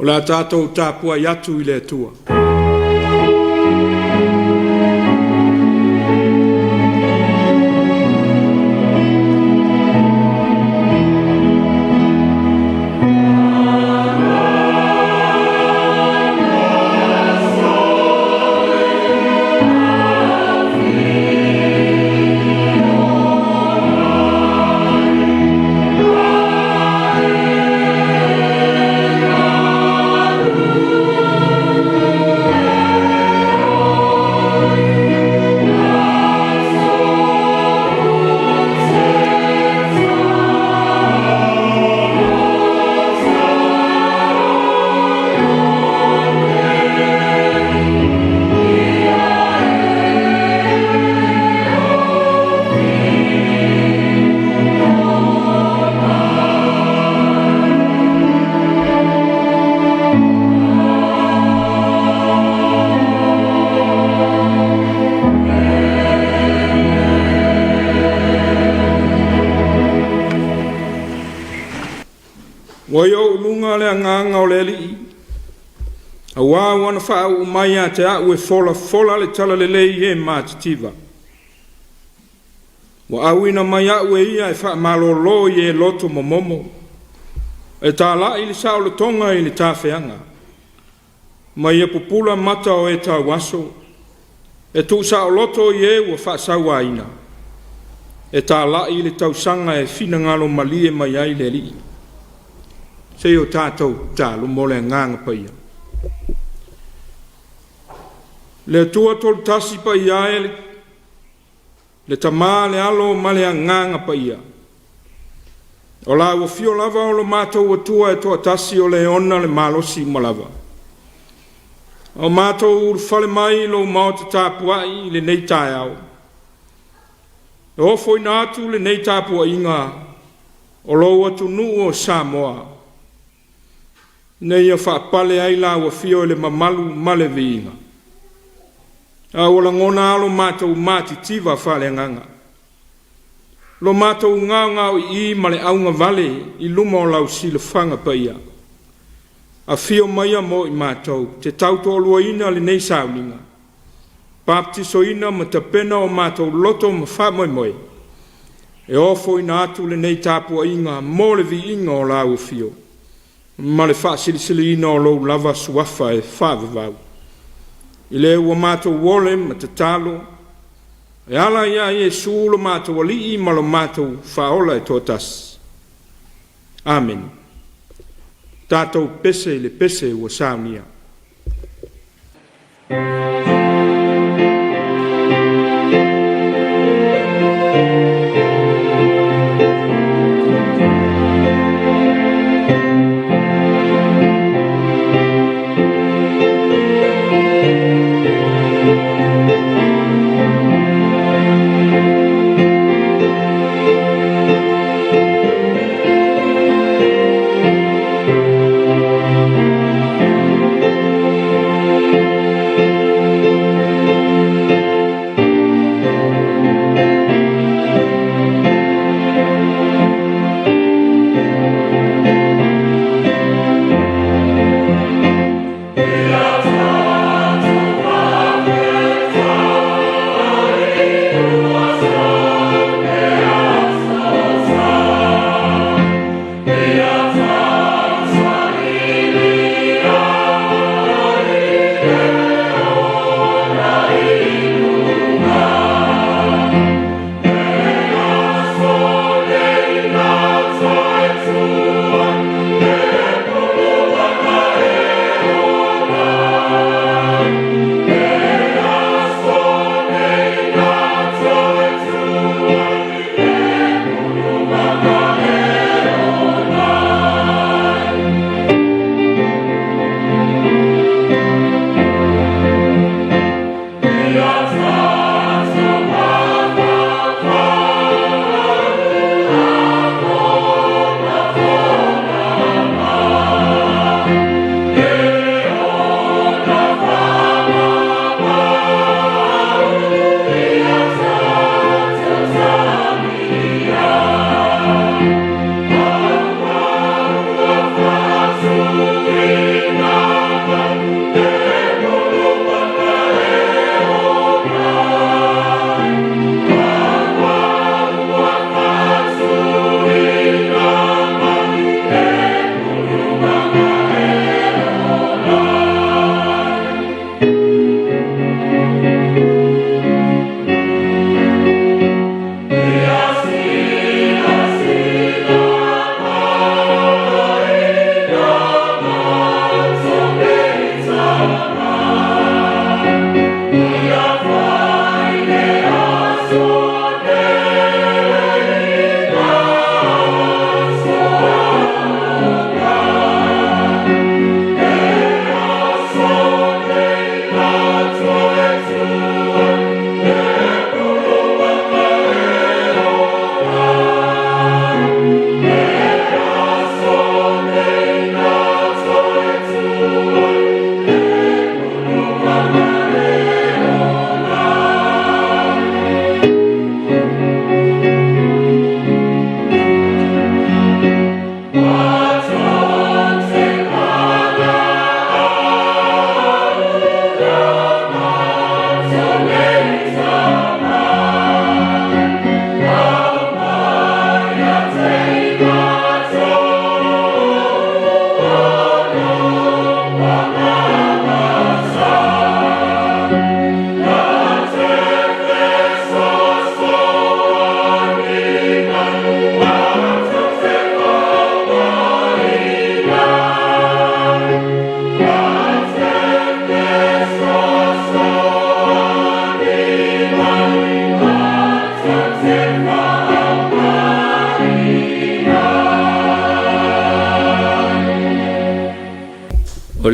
O la tātou tāpua iatu I le atua. Wayo lunga le nganga o le li. Awa wana fa u maya te a we fola le tala le ye matitiva. Wa awina maya we ia e fa malolo ye loto momomo. E ta la ili sa o le tonga ili ta feanga. Maya pupula mata o e ta waso. E tu sa o loto ye wa fa sa waina. E ta la ili tausanga e fina ngalo malie maya ile li. Se o tātou tālu mole nganga paia. Le tua tolu tasi paia ele, le tamā le alo male nganga paia. O la ua fio lava o lo mātou o tua e toa tasi o le ona le malosi malava. O mātou ur fale mai lo maota tāpuai le nei tāi au. E ofo ina atu le nei tāpua inga o lo atu nuu o Samoa. Nei a whaapale ai la ua fio le mamalu male viinga. A wala ngona alo mātou māti tiva whale nganga. Lo mātou ngau I male aunga vale I luma o lau sila whanga paia. A fio maia mo I mātou, te tauto olua ina le nei sauninga. Baptiso ina ma te pena o mātou loto ma whamoe moe. E ofo ina atu le nei tāpua inga mo le vi inga o lau fio. Ma le whaasilisili ina o lou lava suafa e whaavavau. I le ua mātou wole ma te talo. E ala ia e suulo mātou alii ma lo mātou whaola e tōtas. Amen. Tātou pese le pese ua Saunia.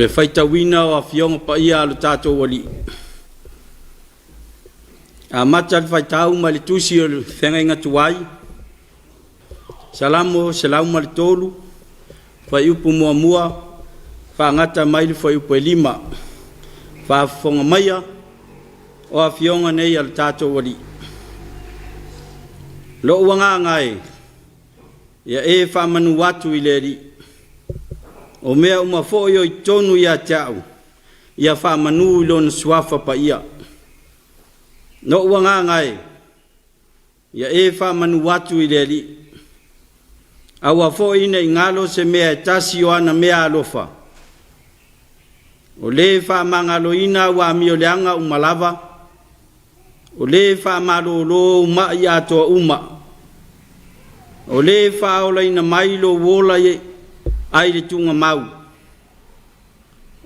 le faita wina o afionga pa ia lo tato wali. A mata le faitau ma le tusi o le whenga inga tuai. Salamu ma le tolu. Fai upu mua mua. Fa ngata mai le fai upu e lima. Fa fonga maia. O afionga nei al tato wali. Lo uanga ngai. Ia e fa manu watu ileri. O mea uma fo yo i tonu ia tau. Ia fa manu ilon suafa pa ia. No uanga ngai. Ia e fa manu watu ileri. Awa fo ina ingalo se mea tasi o ana mea alofa. O le fa mangalo ina wa mioleanga umalava. O le fa malo lo uma ia toa uma. O le fa ola ina mailo wola ye aile tunga mau.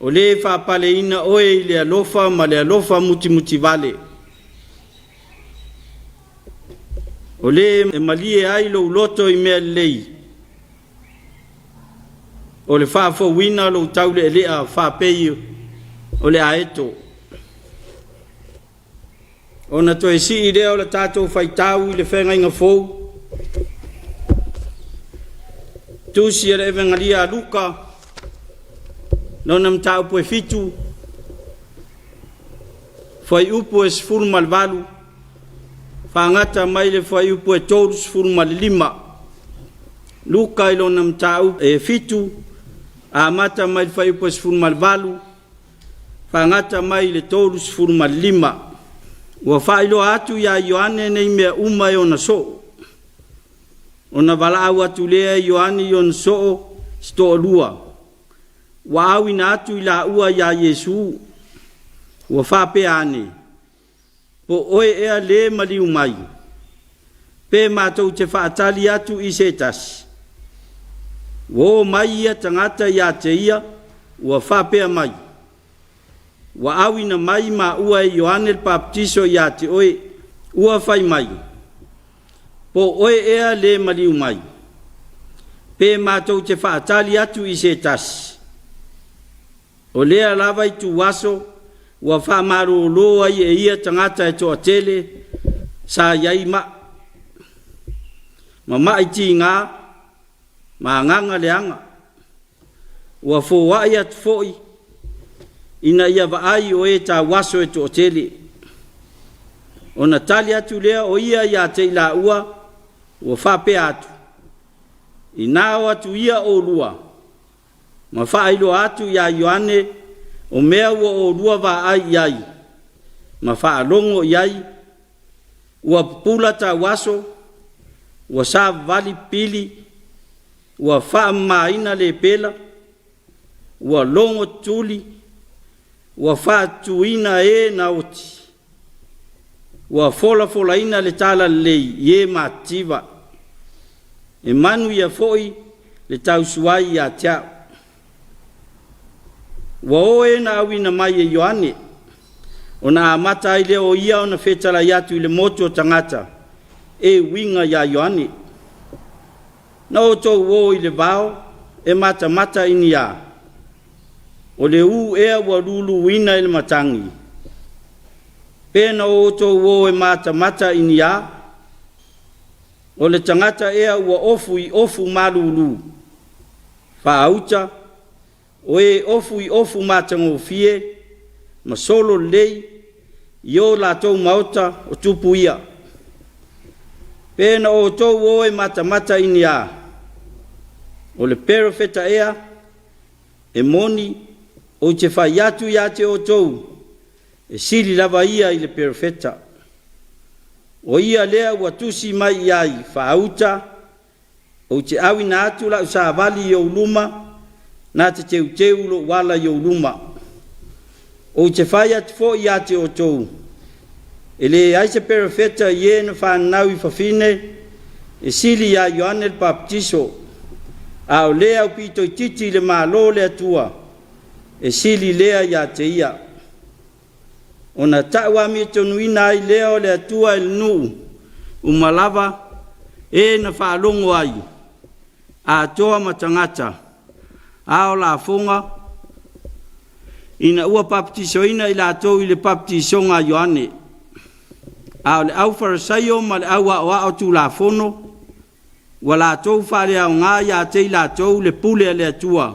O le fa pale ina oe le alofa ma le alofa muti vale. O le e malie ailo uloto i mea lei. O le fa fo wina lo taule lea fa peio. O le aeto. O na to e si idea o le tato faitau i le whenga inga fou. Tusi e evangalia a Luka. Nona mtau po e fitu. Fai upo e sifuru malvalu. Whangata mai le fai upo e toru sifuru malilima. Luka ilo na mtau e fitu. A mata mai le fai upo e sifuru malvalu. Whangata mai le toru sifuru malilima. Ua whailo atu ya Ioane nei mea uma e ona so. Ona wala au atu lea Ioane yon so sto lua. Wa au ina atu ila ua ya Yesu. Ua whape ane. Po oe ea le mali umai. Pe mātou te whaatali atu i se tasi. Wo mai ia tangata ya te ia. Ua whape mai. Wa au ina mai ma ua e Ioane el Baptiso ya te oe. Ua whai mai. Po oe ea le mali umai. Pe mātou te whaatali atu i se tasi. O lea lava i tu waso. Ua whamaro loa i e ia tangata e toa tele. Sa iai ma. Ma mai ti ngā. Ma nganga leanga. Ua fōwa i atu fōi. Ina ia vaai o e ta waso e toa tele. O na tali atu lea o ia ia te ila ua. Ua whape atu. Ina o atu ia o lua. Ma whailo atu ia Ioane. O mea ua o lua vaai iai. Ma whaalongo iai. Ua pula ta waso. Ua sa vali pili. Ua wha maina le pela. Ua longo tuli. Ua wha tuina e na oti. Ua fola ina le tala lei ye mativa. E manu ia foi le tau suai ia tia. Ua oe na awina mai e Ioane. O na amata ile o ia o na fetala iatu ile moto tangata. E winga ia Ioane. Na o tō o ile vao. E mata ini ia. O le u ea ua lulu wina ile matangi. Pena o tō o e mata ini ia. O le tangata ea ua ofu malulu. Whaauta. O e ofu matango fie. Ma solo lei. Io la tau mauta o tupu ia. Pena o tō o e mata ini ia. O le perofeta ea. E moni. O te whai atu ia te o tau. E siri lava ia i le perofeta. O ia lea ua tusi mai iai whaauta. O te awina atu la usa vali i luma. Na te teu lo wala i luma. O te whai atu fo ia te o tau. E le aise perofeta ie na whanau i whawhine. E siri ia Ioane el Baptiso. A o lea upito i titi le malo le atua. E sili lea ia te ia. O na taua mi tonu ina ai lea o le atua il nuu. Umalava e na whaalongo ai. A toa matangata. A o la fonga. ina ua paptisoina i latou i le paptisonga Ioane. A o le au farisaio ma le au a o tulafono, wa latou whare au ngā ia te i latou le pule le atua,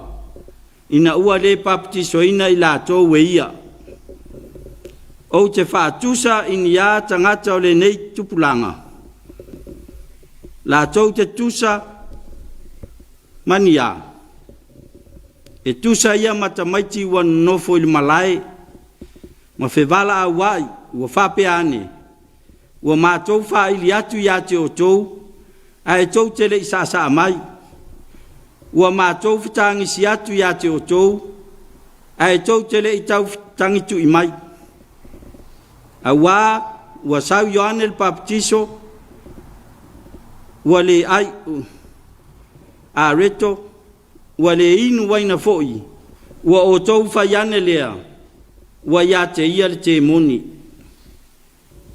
ina ua le paptisoina i latou e ia. O te whaatusa ini a tangata o le nei tupulanga. Latou te tusa mani a. E tusa ia matamaiti ua nofo i le malae, ma whewala a wai, ua whape ane, ua mātou wha ili atu ia te o tou, a e tou tele i sasa mai, ua mātou whitangisi atu ia te o tou, a e tou tele i tau tangitu i mai. A wā, ua sau Ioane le baptiso, ua le ai, a reto, ua le inu waina foi, ua o tou whaiane lea, ua ia te ia le te moni.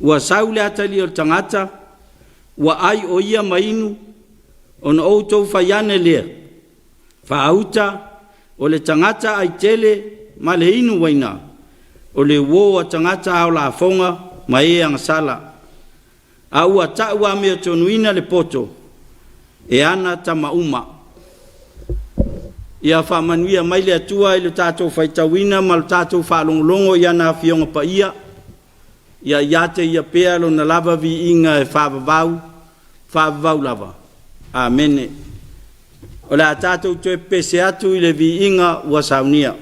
Ua sau le atali o tangata, ua ai o ia mainu, ona o tou whaiane lea. Whaauta, o le tangata ai tele, ma le inu waina, o le woa tangata au la fonga, ma e angasala. A ua ta ua mea tonuina le poto, e ana ta mauma. Ia whamanuia mai le atua i le tātou whaitawina ma le tātou whalongolongo ia nā whionga pa ia. Ia iate ia pēa lo na lava vi inga e whavavau lava. Amene. O le a tātou tue pese atu i le vi inga ua saunia.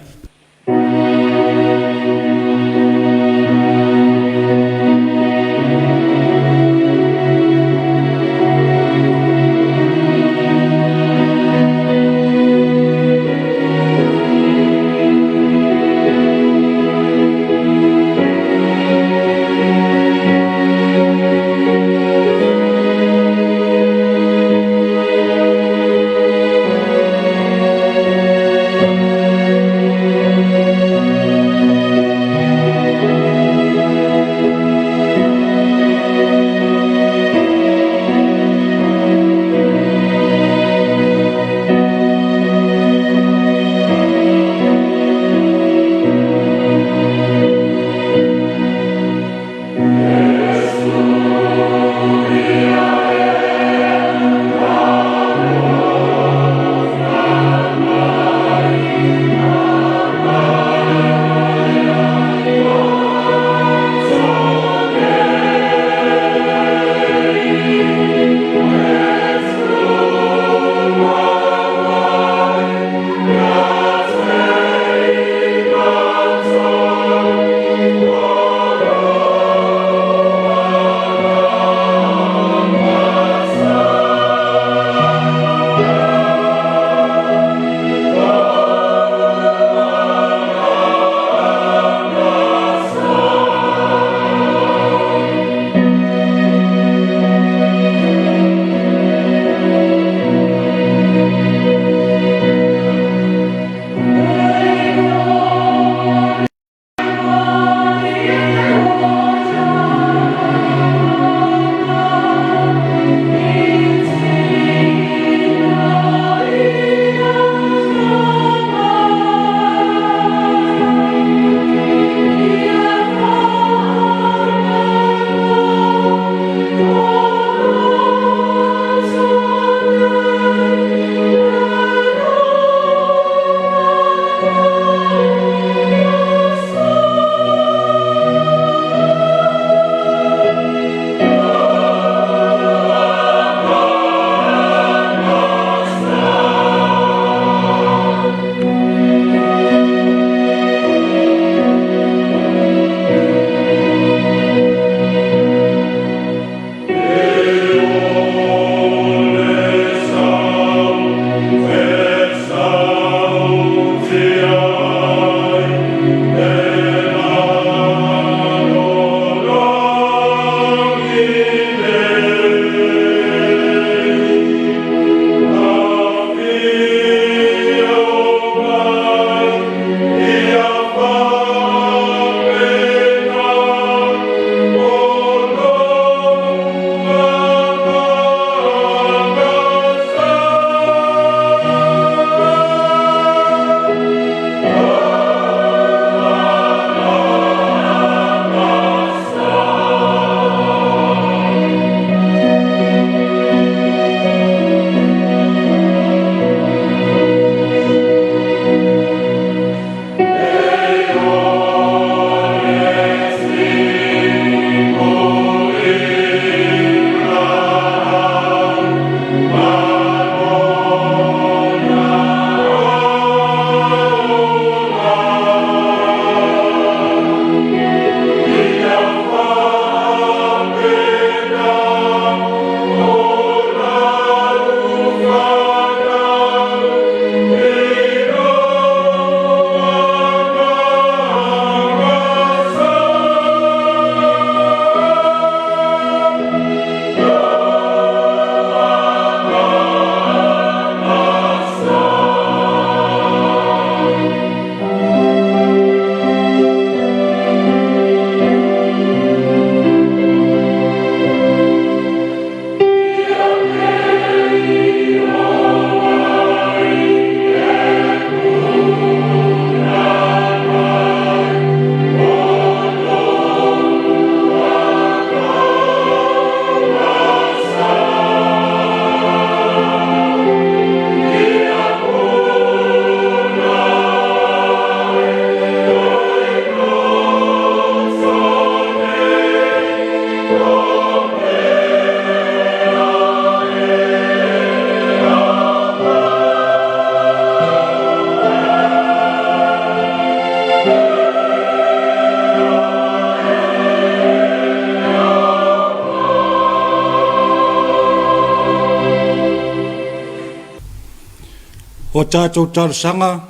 O tātou tarusanga,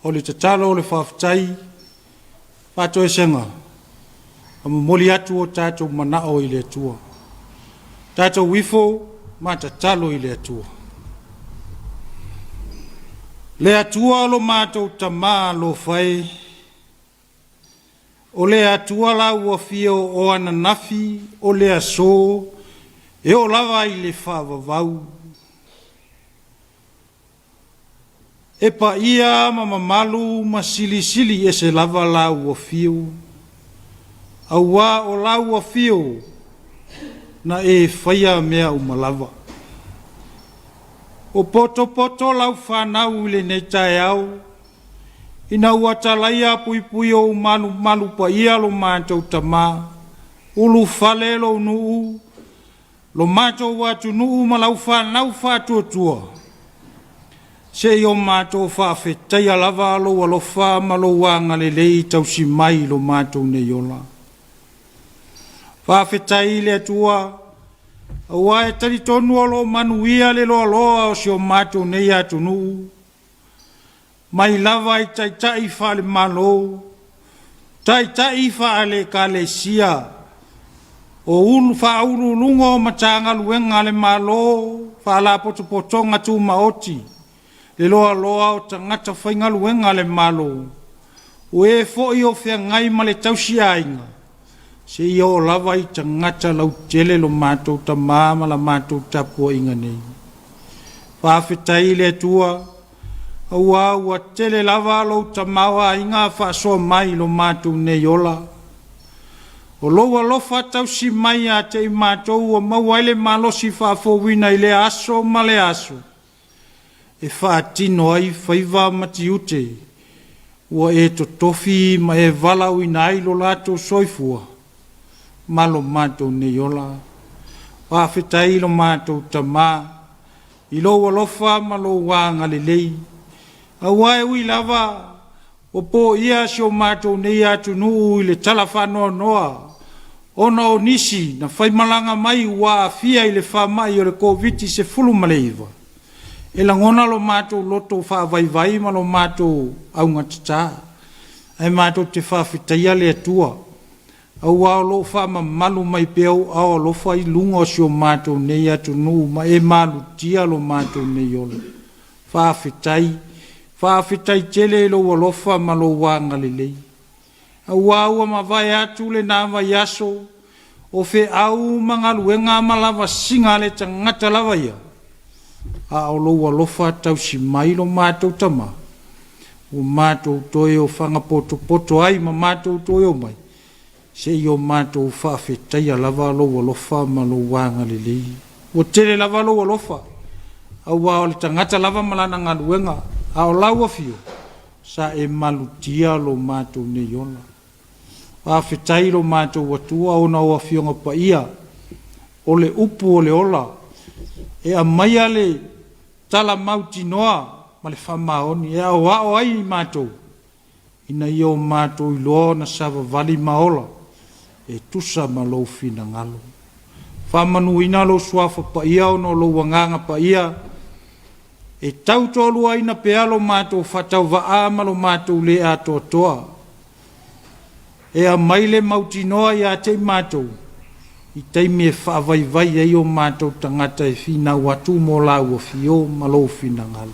o le tatalo o le whawhitai, whātou e senga, a moli atu o tātou manao i le atua. Tātou wifo, ma tatalo i le atua. Le atua lo mātou tamā lo whai, o le atua la ua fio o ananafi, o le aso, e o lava i le whawavau. E pa ia ma mamalu ma sili sili e se lava la ua fio. Aua o la ua fio na e whaia mea umalava. O poto poto lau whanau le nei tae au. Ina ua talaia pui pui o malu malu pa ia lo mātou tamā. Ulu whale lo nuu. Lo mātou watu nuu ma lau whanau whatua tua. Se i o mātou whawhetai alava alo alofa ma lo wanga le lei tau si mai lo mātou ne yola. Whawhetai le atua, aua e tari tonu alo manuia le loa loa o si o mātou nei atu nuu. Mai lava i tai tai wha le malo, tai tai wha le ka le sia, o ulu wha ulu lungo matanga luenga le malo, wha la poto potonga tu maoti. Le loa loa o tangata whainga luenga le malo. O e fo i o whea ngai ma le tausi ainga. Se i o lava i tangata lau tele lo mātou ta māma la mātou tapua inga nei. Whawhetai le tua. Aua ua tele lava lo ta mawa inga whasoa mai lo mātou nei ola. O loa lofa tausi mai a te i mātou o mauaile malosi whafowina i le aso ma le aso. E whaatino ai whaiva mati ute, ua e to tofi ma e walau inai lo lato soifua, malo mātou ne yola, whawhetai lo mātou tamā, i lo walofa ma lo wanga le lei, a wae ui lava, o po ia si o mātou ne atu nuu i le talawhanoa noa, ona o nisi na whaimalanga mai ua fia i le whamai o le COVID se fulu maleiva. E la ngona lo mātou loto wha vai vai ma lo mātou au ngatata. Ai mātou te whawhitaia le atua. Au ao lo wha ma malu mai peo ao lo wha i lunga si o mātou nei atu nuu ma e malu tia lo mātou nei ole. Whawhitai tele lo walofa ma lo wanga le lei. Au au ma vai atu le nāwa yaso o fe au mangaluenga malawa singa le tangata lava ia. A o loa lofa tau si mai lo mātou tama. O mātou toi o whanga poto ai ma mātou toi o mai. Se i o mātou whawhetai a lava loa lofa ma lo wanga le lei. O tere lava loa lofa. Au a o le tangata lava malana ngā luenga. A o laua fio. Sa e malutia lo mātou ne yola. Whawhetai lo mātou watua o na o fionga pa ia. O le upu o le ola. E a maia le tala mauti noa ma le whamaoni. E a wao ai mātou. Ina i o mātou i loa na sawa vali maola. E tusa ma lo fina ngalo. Whamanu ina lo suafa pa ia o no lo wanganga pa ia. E tau tolua ina pea lo mātou whatau waa ma lo mātou le ato toa. E a maile mauti noa i a te mātou. I teimi e whaavai ai o mātou tangata e whina watu mō lau o fio ma lo whina ngalo.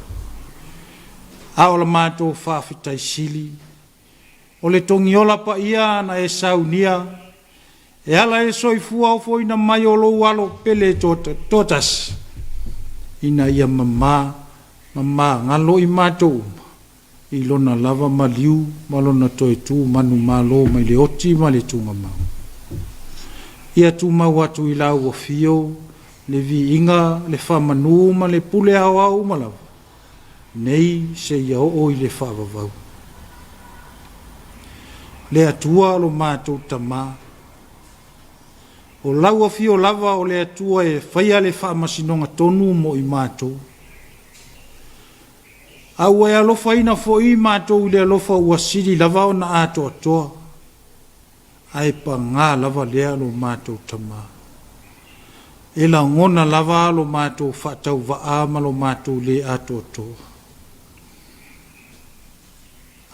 A o la mātou whaawhitai sili. O le tongi ola pa ia na e saunia. E ala e soifua o fo ina mai o lo walo pele totas. Ina ia mama ngalo i mātou. I lona lava maliu, malona toi tu manu malo mai le oti ma le tunga mau. Ia tu mau atu i lau o fio, le vi inga, le whamanu ma le pule au au malawa. Nei se ia o i le whavavau. Le atua lo mātou tamā. O lau o fio lava o le atua e whaia le whamasinonga tonu mo i mātou. Au e alofa ina fo i mātou le alofa ua siri lava o na ato atoa. Ai pa ngā lava lea lo mātou tamā. E la ngona lava lo mātou whatau wa ama lo mātou le ato atoa.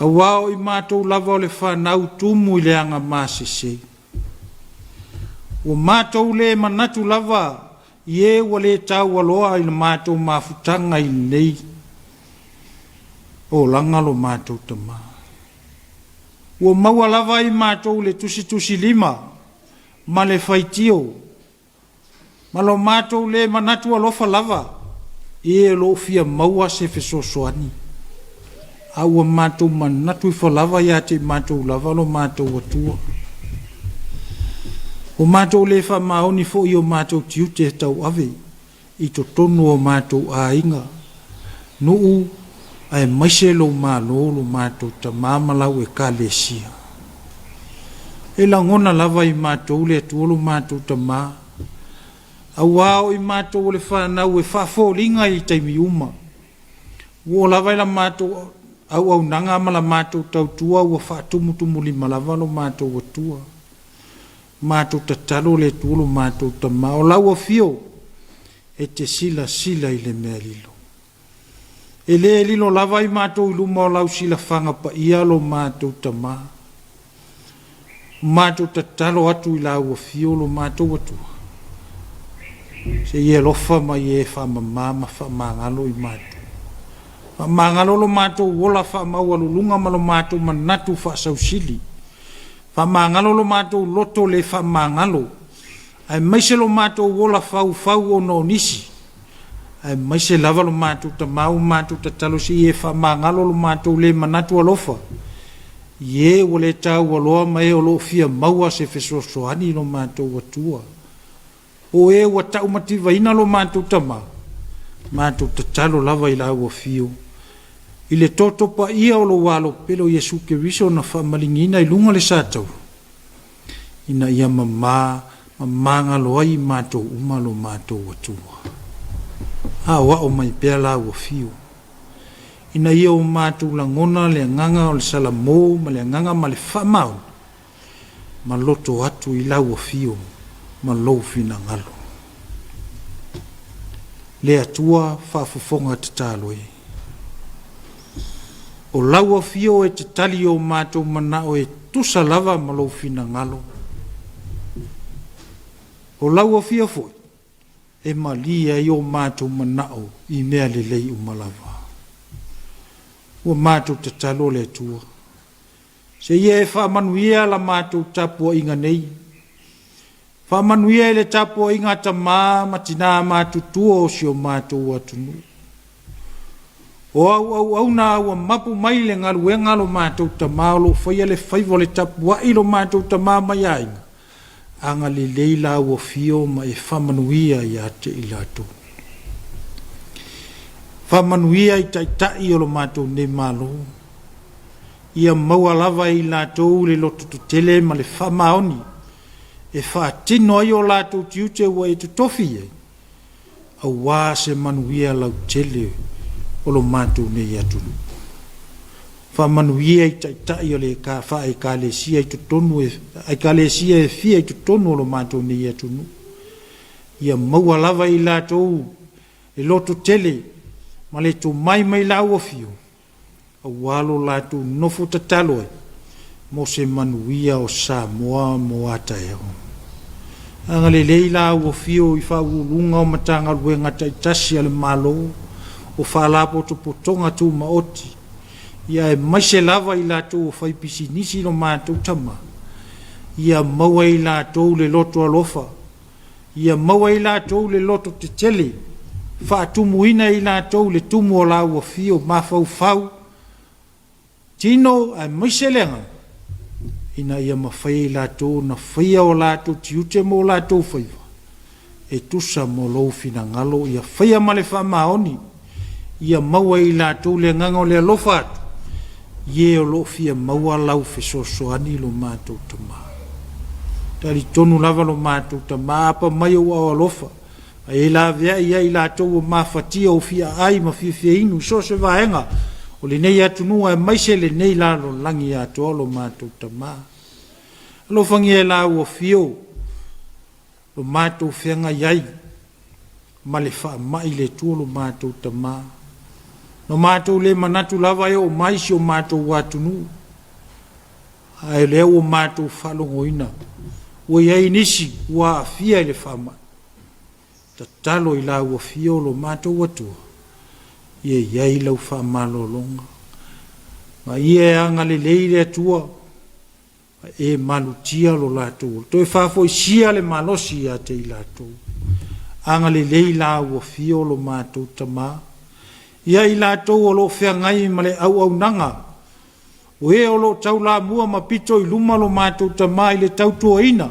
Awao I mātou lava o le whanau tumu I le anga māsese. O mātou le manatu lava Ie wa le tau aloa I le mātou mafutanga I nei. O langalo mātou tama. O maua lava I mātou le tusi lima. Ma le whaitio. Ma lo mātou le manatu alofa lava. Ie lo fia maua se fesosoani. Aua mātou manatu I whalava ia te mātou lava lo mātou atua. O mātou le wha maoni fo I o mātou tiu te tau ave. I to tonu o mātou a inga. Nuu ai maise lo mālo lo mātou ta māmalau ka lesia. E la ngona lava I mātou le tuolo mātou ta mā. Awao I mātou le whanau e whafōringa I taimi uma. Wo lava I la mātou au nanga mala mātou tau tua ua whaatumutumu lima lava lo mātou atua. Mātou tatalo le tuolo mātou ta mā. O lau a fio e te sila I le mea lilo. E le lilo lava I mātou iluma o lau sila whanga pa ia lo mātou ta mā. Mātou tatalo atu I lau a fio lo mātou atua. Se ie lofa ma ie whamamama whamangalo I mātou. Whamangalo lo mātou wola whamau alulunga ma lo mātou manatu whasausili. Whamangalo lo mātou loto le whamangalo. Ai maise lo mātou wola whau o no nisi. Ai maise lava lo mātou ta mau mātou ta talo si ie whamangalo lo mātou le manatu alofa. Ie o le tau aloa mai o lo fia maua se fesosoani lo mātou atua. O e wa tau mativa ina lo mātou tama. Mātou ta talo lava I lau a fio. I le toto pa ia o lo walo pelo Yesu Keriso na whamalingina I lunga le sātau. Ina ia mamanga loa I mātou uma lo mātou atua. Wa o mai pia lau a fio. Ina ia o mātou langona le nganga o le salamo ma le nganga ma le whamau. Ma loto atu I lau a fio. Ma lou fina ngalo. Le atua whafofonga te talo e. O lau a fio e te tali o mātou manao e tusa lava ma lou fina ngalo. O lau a fio foi. E malia I o mātou manao I mea le lei umalava. O mātou te talo le atua. Se ia e whamanuia la mātou tapua inga nei. Whamanuia le tapo I ngata matina mātutua o si o mātou atunu. O au na ua mapu mai le ngalu e ngalo mātou ta maolo whaia le whaivo le tapu wa ilo mātou ta mai ainga. Anga le leila ua fio ma e whamanuia I ate I lato. Whamanuia I taitai o lo mātou ne malo. Ia maua lava I lato le loto tutele ma le whamaoni. E whaatino ai o lātou tiute ua e tutofi e. A wā se manuia lau tele o lo mātou nei atunu. Wha manuia I taitai o le ka wha e ka le sia I tutonu e ka le sia e fia I tutonu o lo mātou nei atunu. Ia maua lava I lātou e loto tele ma le tō mai lau o fio. A wālo lātou nofo tatalo e. Mo se manuia o Samoa mo ata e ho. Anga le leila o fio I whaulunga o matanga ruenga taitasi ale malo o whalapo to potonga tu maoti. Ia e maise lava I lato o whaipisi nisi no mātou tama. Ia maua I lato le loto alofa. Ia maua I lato le loto te tele. Whaatumuina I lato le tumu o lau o fio mawhau. Tino e maise lenga. Ina ia mawhai lātou na whaia o lātou tiute mo lātou whaiva. E tusa mo lou fina ngalo ia whaia male whamaoni. Ia maua I lātou le ngango le alofa atu. Ie o lo fia maua lau fesosoani lo mātou tama. Tari tonu lava lo mātou tama apa mai o alofa. E la vea ia I lātou o mawhatia o fia ai ma fia inu so se vaenga. O le nei atu nua e maise le nei lalo langi atu o lo mātou tama. Alo whangi e lau o fio. Lo mātou whenga iai. Ma le wha mai le tua lo mātou tama. no mātou le manatu lava e o maisi o mātou watunu. Ai lea o mātou whalongoina. Ua iai nisi ua afia le whama. Ta talo i la ua fia o lo mātou watua. Ia iai lau whamalo longa. Ma ia e anga le leire atua. E malutia lo lātou. Toi whafo i sia le malosi a te i lātou. Anga le lei la ua fia o lo mātou tamā. Ia i lātou o lo whea ngai ma le au au nanga. O e o lo tau la mua ma pito i luma lo mātou tamā i le tau tua ina.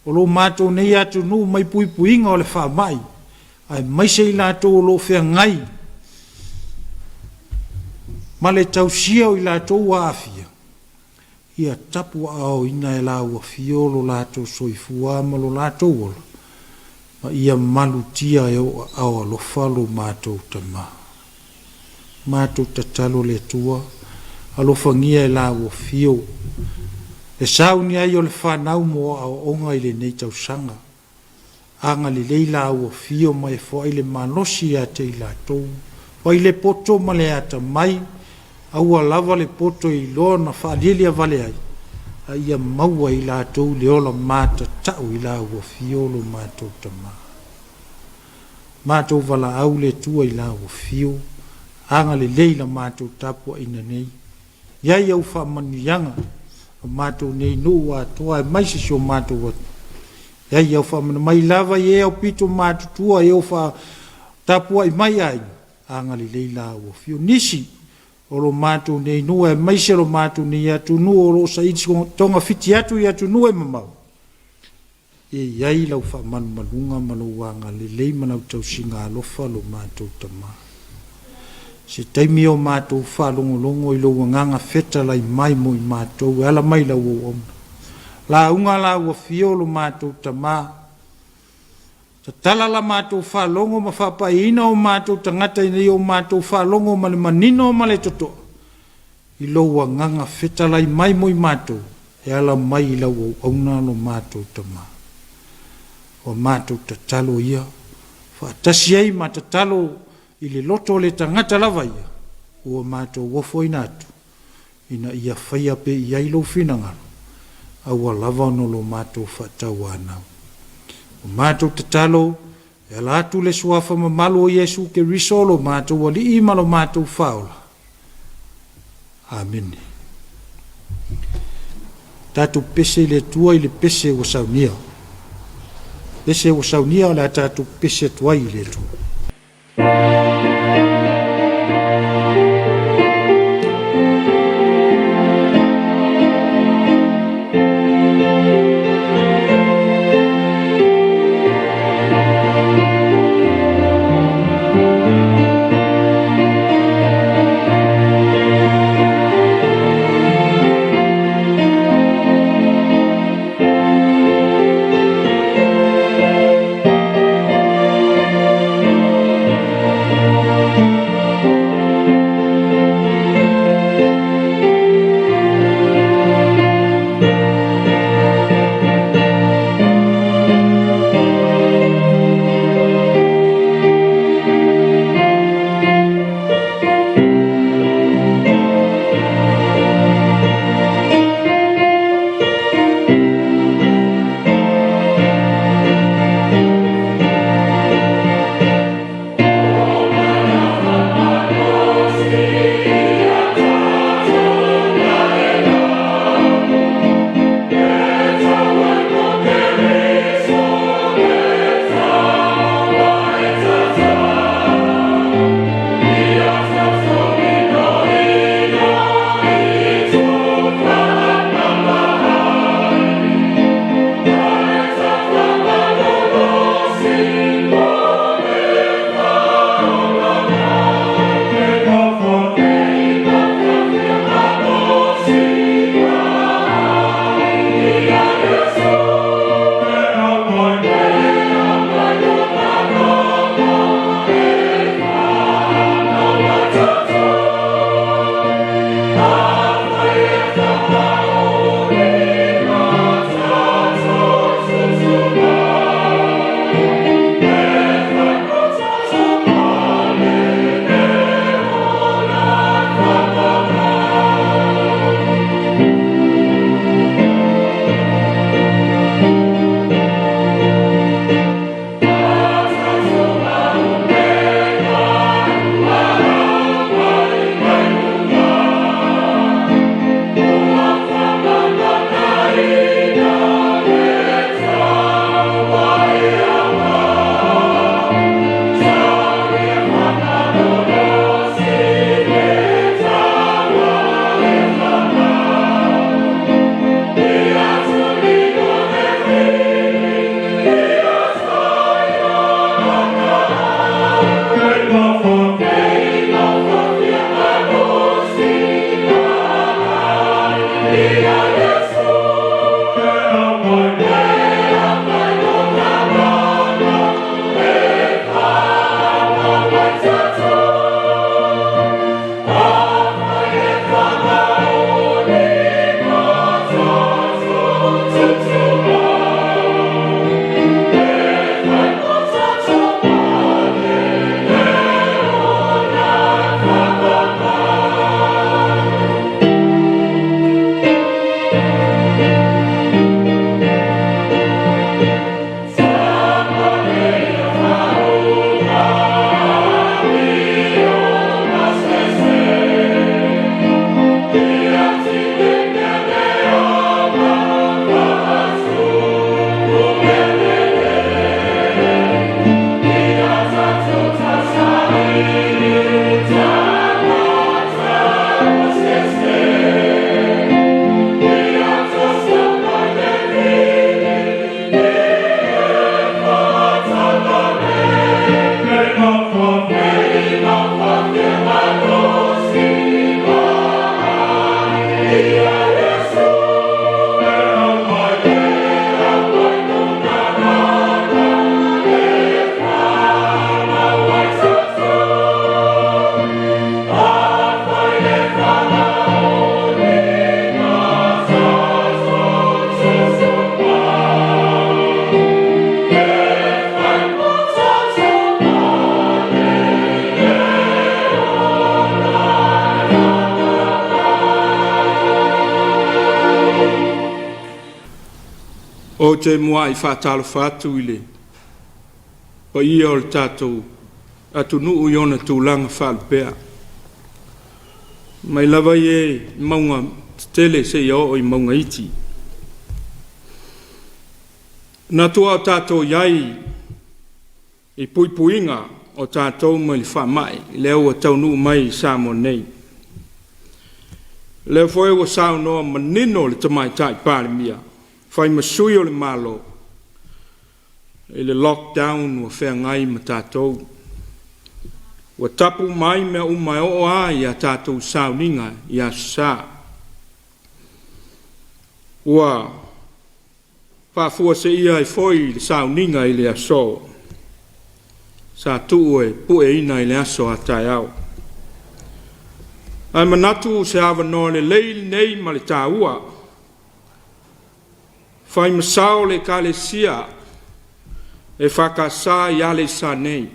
O lo mātou nei atu nu mai pui puinga o le wha mai. Ai mai se i lātou o lo whea ngai. Ma le tau sia o i lātou wa afia. Ia tapu ao ina e la ua fia o lo lātou soifua ma lo lātou ola. Ma ia malutia e o ao alofa lo mātou tamā. Mātou tatalo le tua, alofa ngia e la ua fio. E sauni ai o le whanau mo ao onga i le nei tau sanga. Anga li lei la ua fio ma e fo ai le manosi a te i lātou. Wa i le poto ma le ata mai, aua lava le poto i loa na whaalilia vale ai. A ia maua i lātou le ola māta tau i la ua fio lo mātou tamā. Mātou vala au le tua i la ua fio. Anga le leila mātou tapua ina nei. Iai au whamanianga. Mātou nei nuu a toa e maisi sio mātou watu. Iai au whamana mai lava i e au pito mātou tua e au wha tapua i mai ai. Anga le leila ua fio. Nisi o lo mātou nei nuu e maisi lo mātou nei atu nuu o lo sa iti tonga fiti atu i atu nuu e mamau. E iai lau whamanu malunga maluanga le lei manau tau singa alofa lo mātou tamā. Se taimi o mātou whalongolongo i lo nganga feta lai mai mo i mātou, e ala mai lau o omna. La unga la ua fio lo mātou tamā. Ta tala la mātou whalongo ma whapaina o mātou tangata i o mātou whalongo ma le manino ma le toto. I lo nganga feta lai mai mo i mātou, e ala mai lau o omna lo mātou tamā. O mātou ta talo ia, whaatasi ei ma ta talo i le loto le tangata lava ia, ua mātou wofo inatu, ina ia whaia pe ia ilo whinangaro, aua lava no lo mātou whatau anau. O mātou te talo, e la atu le suafa ma malo o Yesu ke risolo mātou wali ima lo mātou whaola. Amen. Tātou pese le tua i le pese o saunia. Pese o saunia o le tātou pese tua i le tua. O te mua I whātalo whātu I le. Pa ia o le tātou atu nuu iona tūlanga whaalpea. Mai lava e maunga tele se ia o I maunga iti. Nā tua o tātou iai I puipuinga o tātou mai li whamai. Leo o tau nuu mai I Samoa nei. Leo foi o sao noa manino le tamai tai pāre mia. Whai masui o le malo. I le lockdown o whea ngai ma tātou. Wa tapu mai mea umai o a I a tātou Sauniga I a sa. Wa whafua se ia I foi le Sauniga I le aso. Sa tuu e pue ina I le aso a tai au. Ai manatu se awa no le leil nei ma le tāua. Whai masao le kalesia e whakasa I Aleisa nei.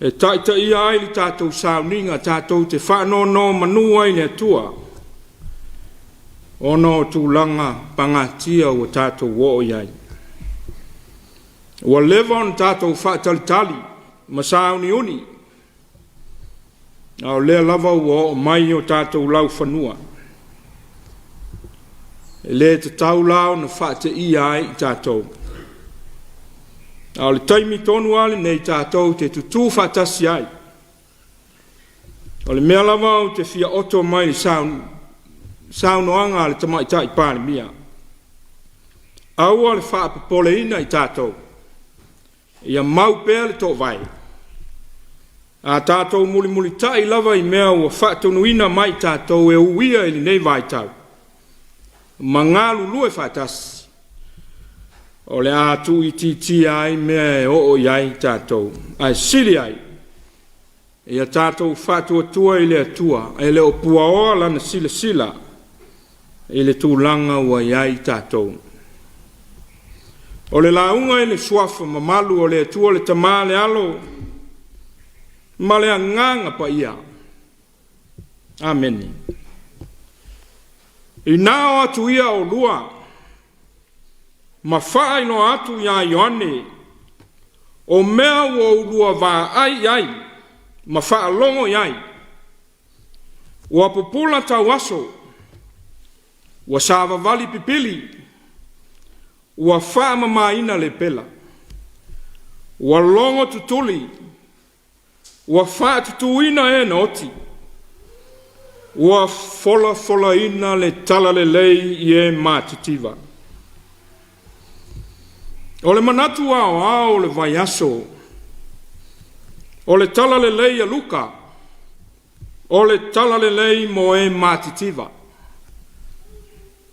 E taita ia ai li tātou Sauniga tātou te whanono manua I le atua. Ono tūlanga pangatia o tātou wo iai. Wa lewa on tātou whaatalitali masauni uni. Au lea lava ua o mai o tātou lau whanua. E le te tau lau na whaate ia ai I tātou. Au le taimi tonu ale nei tātou te tutu whaatasi ai. O le mea lava o te fia oto mai li saunoanga le tamaita I pāle mia. Aua le whaapapole ina I tātou. Ia mau pēr le tō vai. A tātou muli tai lava I mea ua whaatonuina mai tātou e uia I nei vai tau. Mangalu lue whaatasi. O le atu I titi ai mea e o iai tātou. Ai sili ai. Ia tātou whaatua tua I le atua. E le opua oa lana sila. I le tūlanga ua iai tātou. O le launga I le suafa mamalu o le atua le tamā le alo. Ma le anganga pa ia. Amen. I nao atu ia o lua. Ma whaai no atu ia Ioane. O mea o lua wā ai. Ma wha longo iai. Ua popula tau aso. Ua sāwa vali pipili. Ua wha mamaina le pela. Ua longo tutuli. Ua wha tutuina e noti. Ua fola ina le tala le lei I e mātitiva. O le manatu ao le vai aso. O le tala le lei a luka. O le tala le lei mo e mātitiva.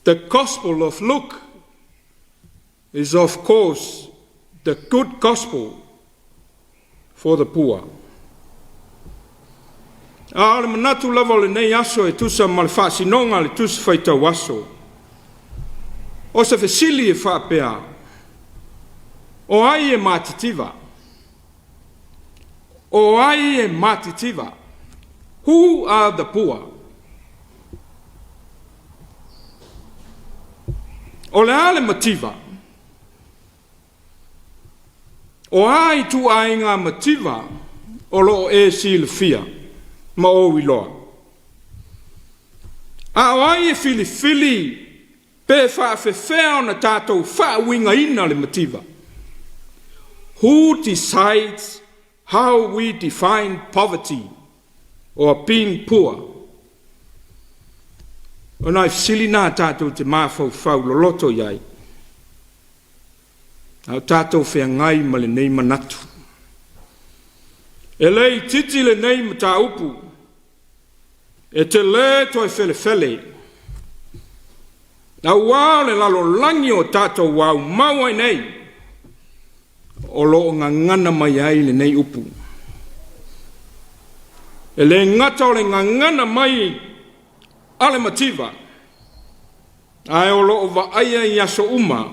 The Gospel of Luke is of course the good gospel for the poor. A le manatu lava le nei aso e tusa ma le whaasinonga le tusa whaitau aso. O se fesili e whaapea. O ai e mātitiva. O ai e mātitiva. Who are the poor? O le ale mativa. O ai tu ainga mativa. O lo e silfia. Ma o iloa. A o ai e fili pe whaafewhea na tātou whaawinga ina le mativa. Who decides how we define poverty or being poor? O nai fsili nā tātou te māwhau loloto iai. Au tātou whea ngai ma le nei manatu. E lei titi le nei ma tā upu. E te le toi fele. Au wā le lalo langi o tātou wau maua nei. O lo ngana mai ai le nei upu. E le ngata o le ngana mai ale mativa. Ai o lo va aia I aso uma.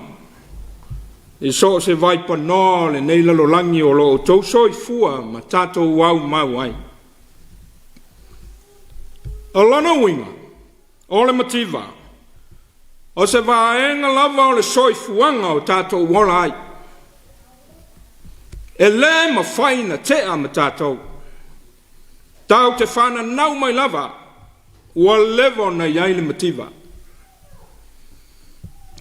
E so se vai pa no le nei lalo langi o lo tau soi fua ma tātou wau mau ai. O lana winga, o le mativa, O se vaenga lava o le soifuanga o tātou wala ai. E le ma whaina tea ma tātou. Tau te whana nau mai lava, ua levo na iai le mativa.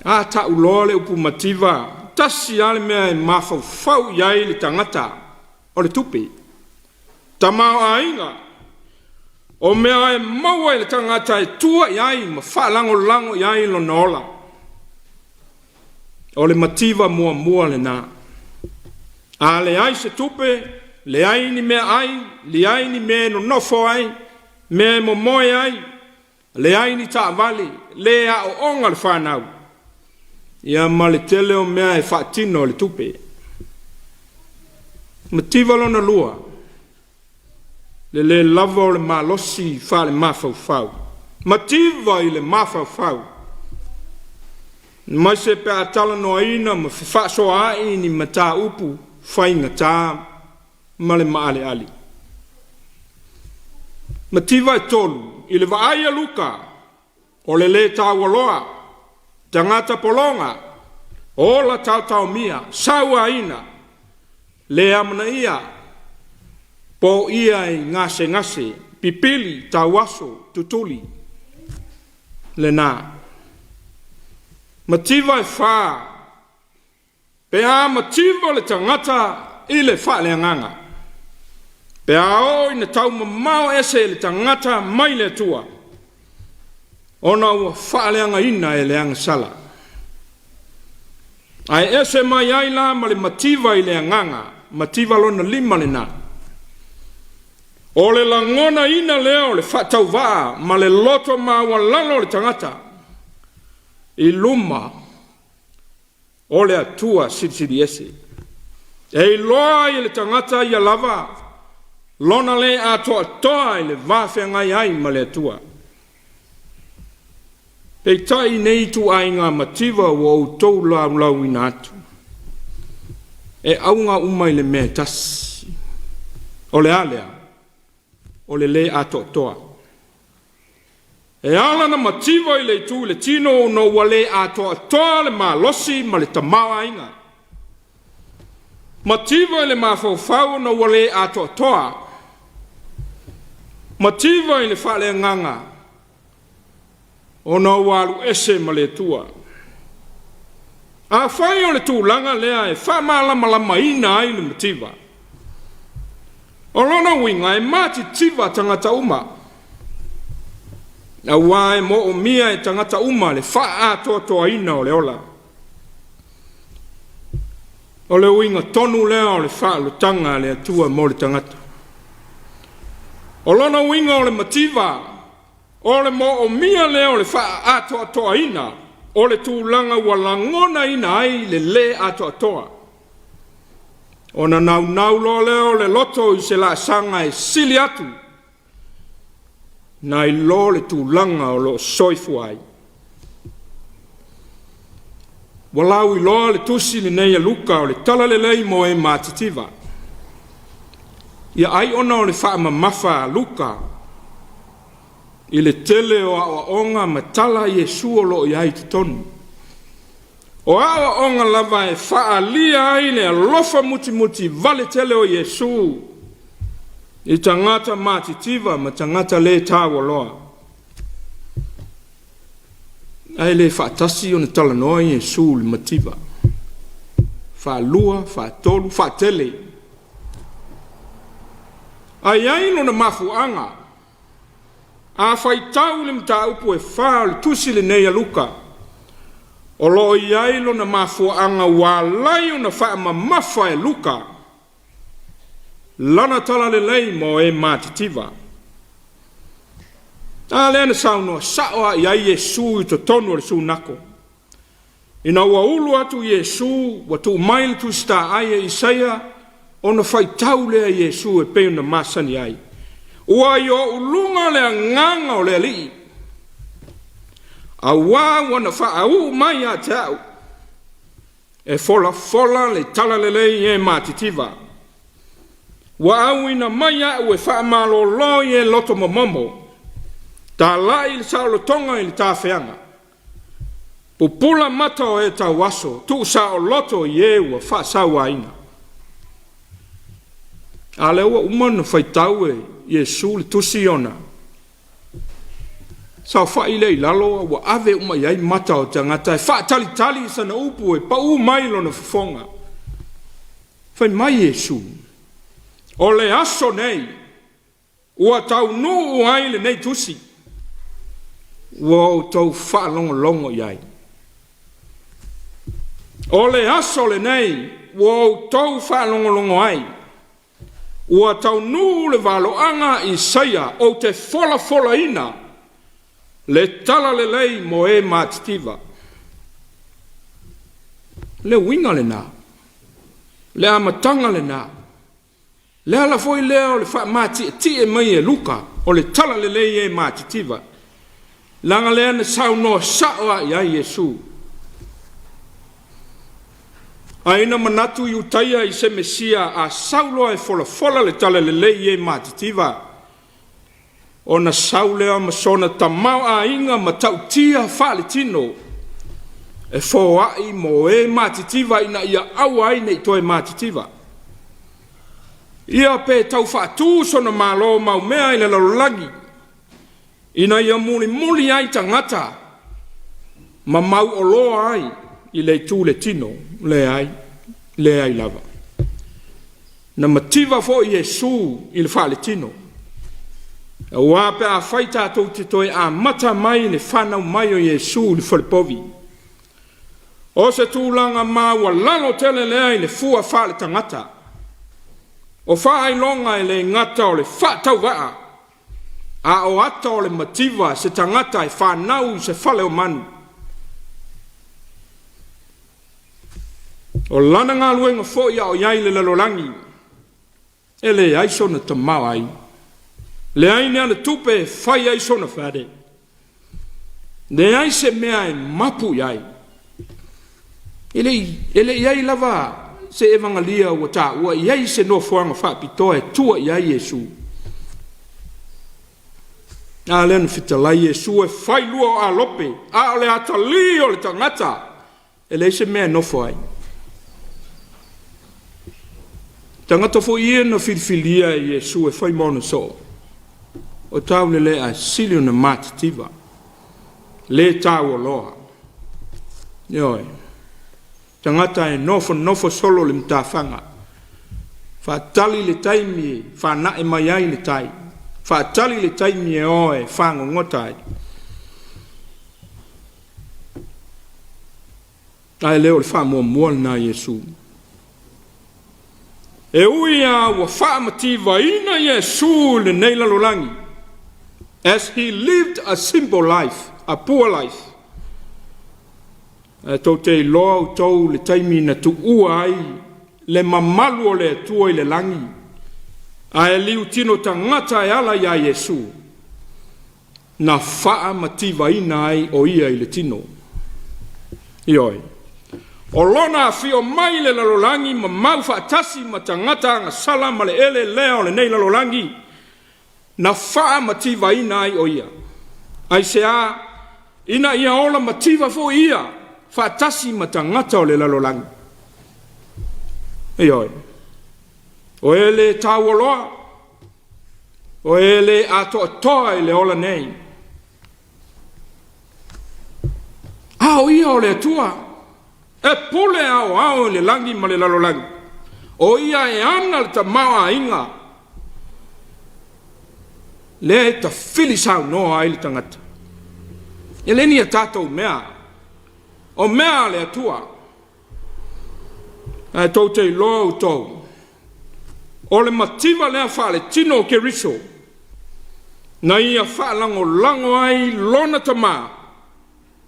A ta uloa le upu mativa, tasi ale mea e mafau fau iai le tangata o le tupi. Tamau a inga, o mea e maua le tangata e tua iai ma whaalango iai lo nola. O le mativa mua mua le nā. A le ai se tupe, le ai ni mea ai, le ai ni mea no nofo ai, mea mo moe ai, le ai ni ta vali, le a o onga le whanau. Ia ma le tele o mea e whaatino le tupe. Mativa lona lua, le lava o le malosi wha le mafau fau. Mativa i le mafau fau. Mai se pe atala no aina ma whaaso ai ni mata upu, whainga tā, ma le maale ali. Mativa e tolu, i le vaaya luka, o le tāwaloa, tangata polonga, o la tau mia, saua ina, le amana ia, po ia i ngase, pipili, tawaso, tutuli, le nā. Mativa e wha, pea mativa le tangata i le wha le nganga. Pea o ina tau mamao ese le tangata mai le tua. Ona ua wha le anga ina e le anga sala. Ai ese mai aila ma le mativa i le nganga, mativa lona lima le nā. O le langona ina leo le wha tau waa, ma le loto ma ua lalo le tangata. I luma o le atua siri ese. E loa i le tangata i lava, lona le toa i le vafea ngai ai ma le atua. Pei tai nei tu ai ngā mativa wa o tau lau ina atu. E aunga umai le mea tasi. O le alea, o le toa. E ala na mativa i le tu le tino no wale toa le malosi ma le tamawa inga. Mativa i le mafau no wale toa. Mativa i le whale nganga. O no walu ese ma le tua. A whai o le tūlanga lea e whamalama ina ai le mativa. O lona winga e mati tiva tangata uma. A wae mo o mia e tangata uma le wha toa ina o le ola. O le winga tonu lea o le wha lo tanga le atua mo le tangata. O lona winga o le mativa, o le mo o mia lea o le wha toa ina, o le tūlanga walangona ina ai le toa. O na nau lo leo le loto i se la sanga e sili atu. Na i lo le tūlanga o lo soifu ai. Walau i lo le tusi le neia luka o le tala le lei mo e matitiva. Ia ai ona o le wha mafa luka. I le tele o awa onga matala Yesu o lo i ai tonu. O awa onga lava e wha lia ai le alofa muti vale tele o Yesu. I tangata matitiva ma tangata le tawa loa. Ai le whaatasi o na tala noa Yesu le mativa. Wha lua, wha tolu, wha tele. Ai ai no na mafuanga. A whai tau le mta upu e wha le tusi le neia luka. O lo i ai lo na mafuanga wa lai o na wha mafa e luka. Lana tala le lei mo e matitiva. A lena sauno sawa i ai Yesu i to tonu le su nako. Ina ua ulu atu Yesu, watu mail tu sta ai Isaia, ona whai tau lea Yesu e peo na masani ai. Ua yo ulunga lea nganga o lea li. A wana wha au mai a tau. E fola le tala le lei e matitiva. Wa au ina mai a ue wha malo lo e loto momomo. Ta lai il sao lo tonga il ta feanga. Pupula mata o e tau waso, tu sa o loto i e ua wha waina. A le ua umana whaitau e Iesu le tusi ona. Sa wha i le i lalo wa ave uma iai mata o tangata e wha tali sana upu e pa u mai lona whafonga. Whai mai Iesu. O le aso nei, ua tau nuu ai le nei tusi. Ua o tau wha longo iai. O le aso le nei, ua o tau wha longo ai. Ua tau nuu le valoanga i saia o te fola ina. Le tala le lei mo e matitiva. Le winga le na. Le amatanga le na. Le ala foi leo le fa mati ti e mai e luka o le tala le lei e matitiva. Langa le ana sau no sawa ya Yesu. Aina manatu i utaia i se mesia a saulo e fola le tala le lei e matitiva. O na saulea masona tamau a inga matautia whale tino. E fōai mo e matitiva ina ia awa ina i toe matitiva. Ia pe tau whaatu sona malo mau mea i le lalolagi. Ina ia muli ai tangata. Ma mau o loa ai i le tū le tino le ai lava. Na mativa fo i Yesu i le whale tino. Ua pe a whaita tau te toi a mata mai le whanau mai o Yesu le whalepovi. O se tūlanga maua lalo tele lea i le fua whale tangata. O whaai longa i le ngata o le whatau waa. A o ata o le mativa se tangata i whanau se whale o manu. O lana ngā luenga fo ia o iai le lalolangi. E le aiso na tamau ai. Le aine ana tupe whai ai sona whare. Le ai se mea e mapu iai. Ele iai lava se evangalia ua tā ua iai se no fuanga whapitoa e tua iai Yesu. A le anu fitalai Yesu e whai lua o a lope. A o le atali o le tangata. Ele se mea no fuai. Tangata fo ia na filfilia Yesu e whai mono so. O tau le a silio na matitiva. Le tau o loa. Ioi. Tangata e nofo solo le mtawhanga. Whaatali le taimi, whanai mai ai le tai. Whaatali le taimi e oe, whango ngotai. Ai leo le wha mua na Yesu. E uia wa wha mativa ina Yesu le neila lolangi. As he lived a simple life, a poor life. Tau te loa o tau le taimi na tu ua ai, le mamalu o le atua i le langi. A e liu tino tangata e ala ia Yesu. Na wha mativa ina ai o ia i le tino. Ioi. O lona fio mai le lalolangi ma mau whaatasi ma tangata nga sala ma le ele leo le nei lalolangi. Na wha mativa ina ai o ia. Ai se a ina ia ola mativa fo ia. Whaatasi ma tangata o le lalolangi. Ioi. O ele tau oloa. O ele atoa i le ola nei. Ao ia o le atua. E pule ao le langi ma le lalolangi. O ia e ana le tamaua inga. Le ta filisau noa ai le tangata. E le ni a tātou mea. O mea le atua. E tau te loa u tau. O le mativa lea wha le tino ke riso. Na ia wha lango ai lona tama.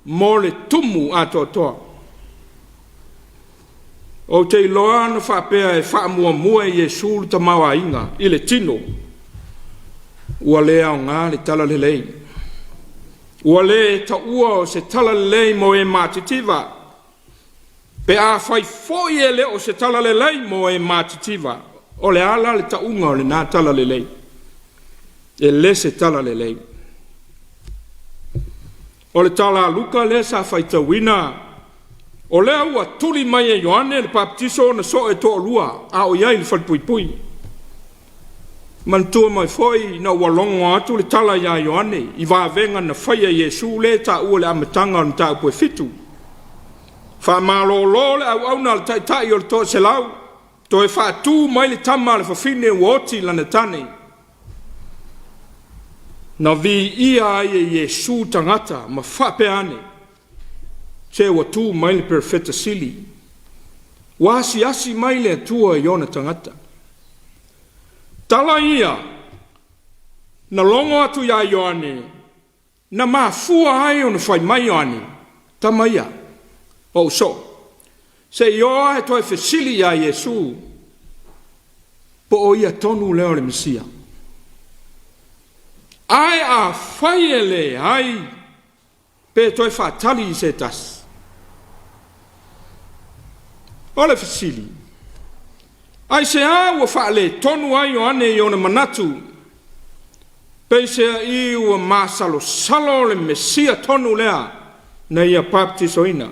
Mo le tumu ato toa. O te loa na whapea e wha mua e Yesu le tamaua inga i le tino. Ua lea o ngā le tala le lei. Ua le ta ua o se tala le lei mo e matitiva. Pe a whai foi e le o se tala le lei mo e matitiva. O le ala le ta unga o le nā tala le lei. E le se tala le lei. O le tala luka le sa faitauina. O lea ua tuli mai e Ioane le paptiso na so e toa lua. A o iai le falpuipui. Mantua mai foi na walongo atu le tala ia Ioane. I vavenga na whaia Yesu le ta ua le amatanga na ta upue fitu. Fa malolo le au na le taitai o le toa se lau. To e fa tu mai le tama le fafine woti lana tane. Na vi ia e Yesu tangata ma whape ane. Se wa tu mai le perfeta sili. Wasi asi mai le tua i ona tangata. Tala ia. Na longo atu ia Ioane. Na mafua ai o na whai mai Ioane. Tama ia. O so. Se ioa e toi fesili ia Yesu. Po o ia tonu leo le Mesia. Ai a whaiele ai. Pe toi whaatali i se tas. O le fesili. Ai se a ua whaale tonu ai o ane i ona manatu. Pe se a i ua masalo salo le Mesia tonu lea. Na ia baptisoina.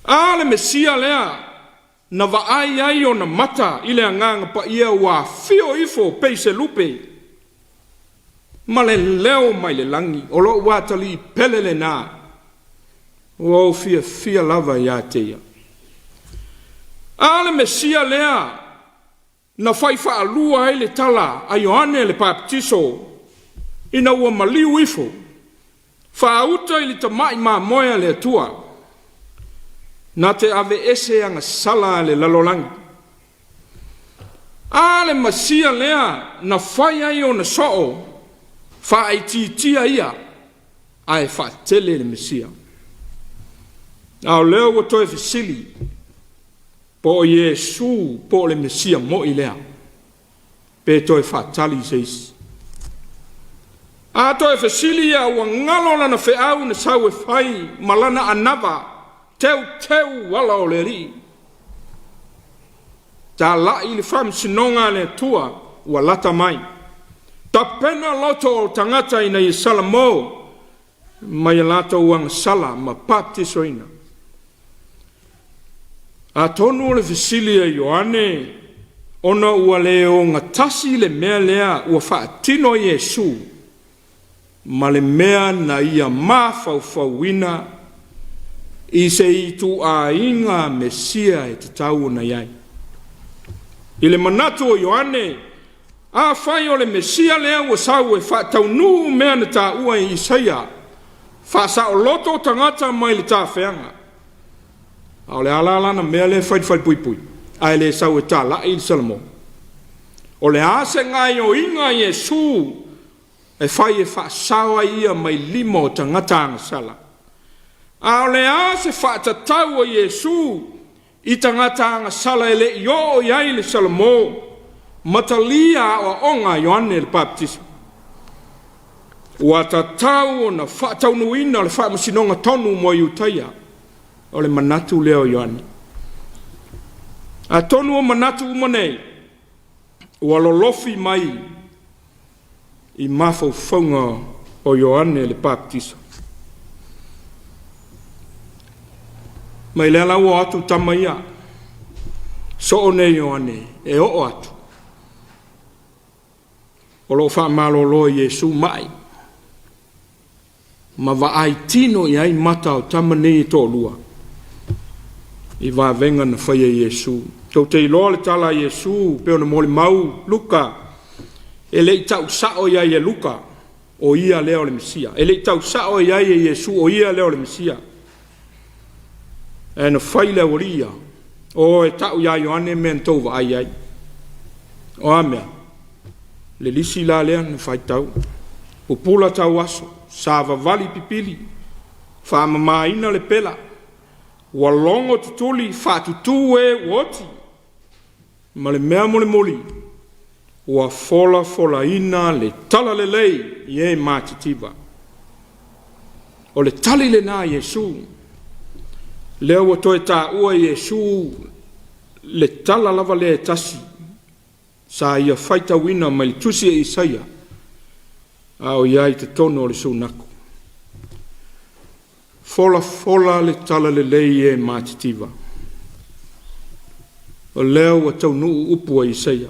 A le Mesia lea. Na vaai ai o na mata i le anganga pa ia ua fio ifo pe se lupe. Ma le leo mai le langi. O lo watali pelele na. O fia lava ia teia. A le Mesia lea. Na fai whaalua ai le tala. A Ioane le baptiso. Ina ua maliu ifo. Whaauta i le tamai ma moia le atua. Na te ave ese anga sala le lalolangi. A le Mesia lea. Na fai ai o na soo. Fa tia ia. Ai fa tele le Mesia. Au leo wa toi fesili. Po Yesu po le Mesia mo i lea. Pe toi fa tali seisi. A toi fesili ia ua ngalo lana fe au na sau e fai. Malana anava. Teu wala o le ri. Ta lai le Faamisionare le tua. Ua lata mai. Ta pena loto o tangata ina i salamo. Mai lata uang sala ma baptisoina. A tonu le fesili a Ioane. Ona ua leo ngatasi le mea lea ua whaatino Yesu. Ma le mea na ia mafauwina. I se i tu a inga Mesia e te tau na iai. I le manatu o Ioane. A fai o le Mesia lea ua sau e whaatau nuu mea na ta ua i Isaia. Whaasa o loto tangata mai le ta whianga. A le ala na mea le whai pui pui. Ai le sau e ta la i salamo. O le ase ngai o inga Yesu. E whai e whaasawa ia mai limo tangata anga sala. A le ase whaatatau o Yesu. I tangata anga sala e le io iai le salamo. Matalia o onga Ioane le baptiso. Ua tatau o na whaatau nuina le Faamisionare tonu mo iutaia. O le manatu leo Ioane. A tonu o manatu umanei. Ua lolofi mai. I mafaufaunga o Ioane le baptiso. Mai le ala ua atu tamaia. So o ne Ioane. E o atu. O lo wha malolo Yesu mai. Ma vaai tino i ai mata o tamane i tō lua. I va venga na whaia Yesu. Tau te iloa le tala Yesu. Peo na mole mau Luka. E le tau sao i ai e Luka. O ia leo le Mesia. E le tau sao i ai e Yesu. O ia leo le Mesia. E na whai le oria. O e tau ia Ioane men tau va ai ai. O amea. Le lisi la lea na whai tau. Pupula tau aso. Sava vali pipili. Whamamaina le pela. Walongo tutuli. Whatutu e woti. Ma le mea mole moli. Ua fola ina le tala le lei. Ie mātitiva. O le tali le nā Yesu. Leo wa toe tā ua Yesu. Le tala lava le tasi. Sa ia whaita wina mai tusi e Isaia. Au iai te tono o le sunako. fola le tala le lei e matitiva. O leo wa tau nuu upu a Isaia.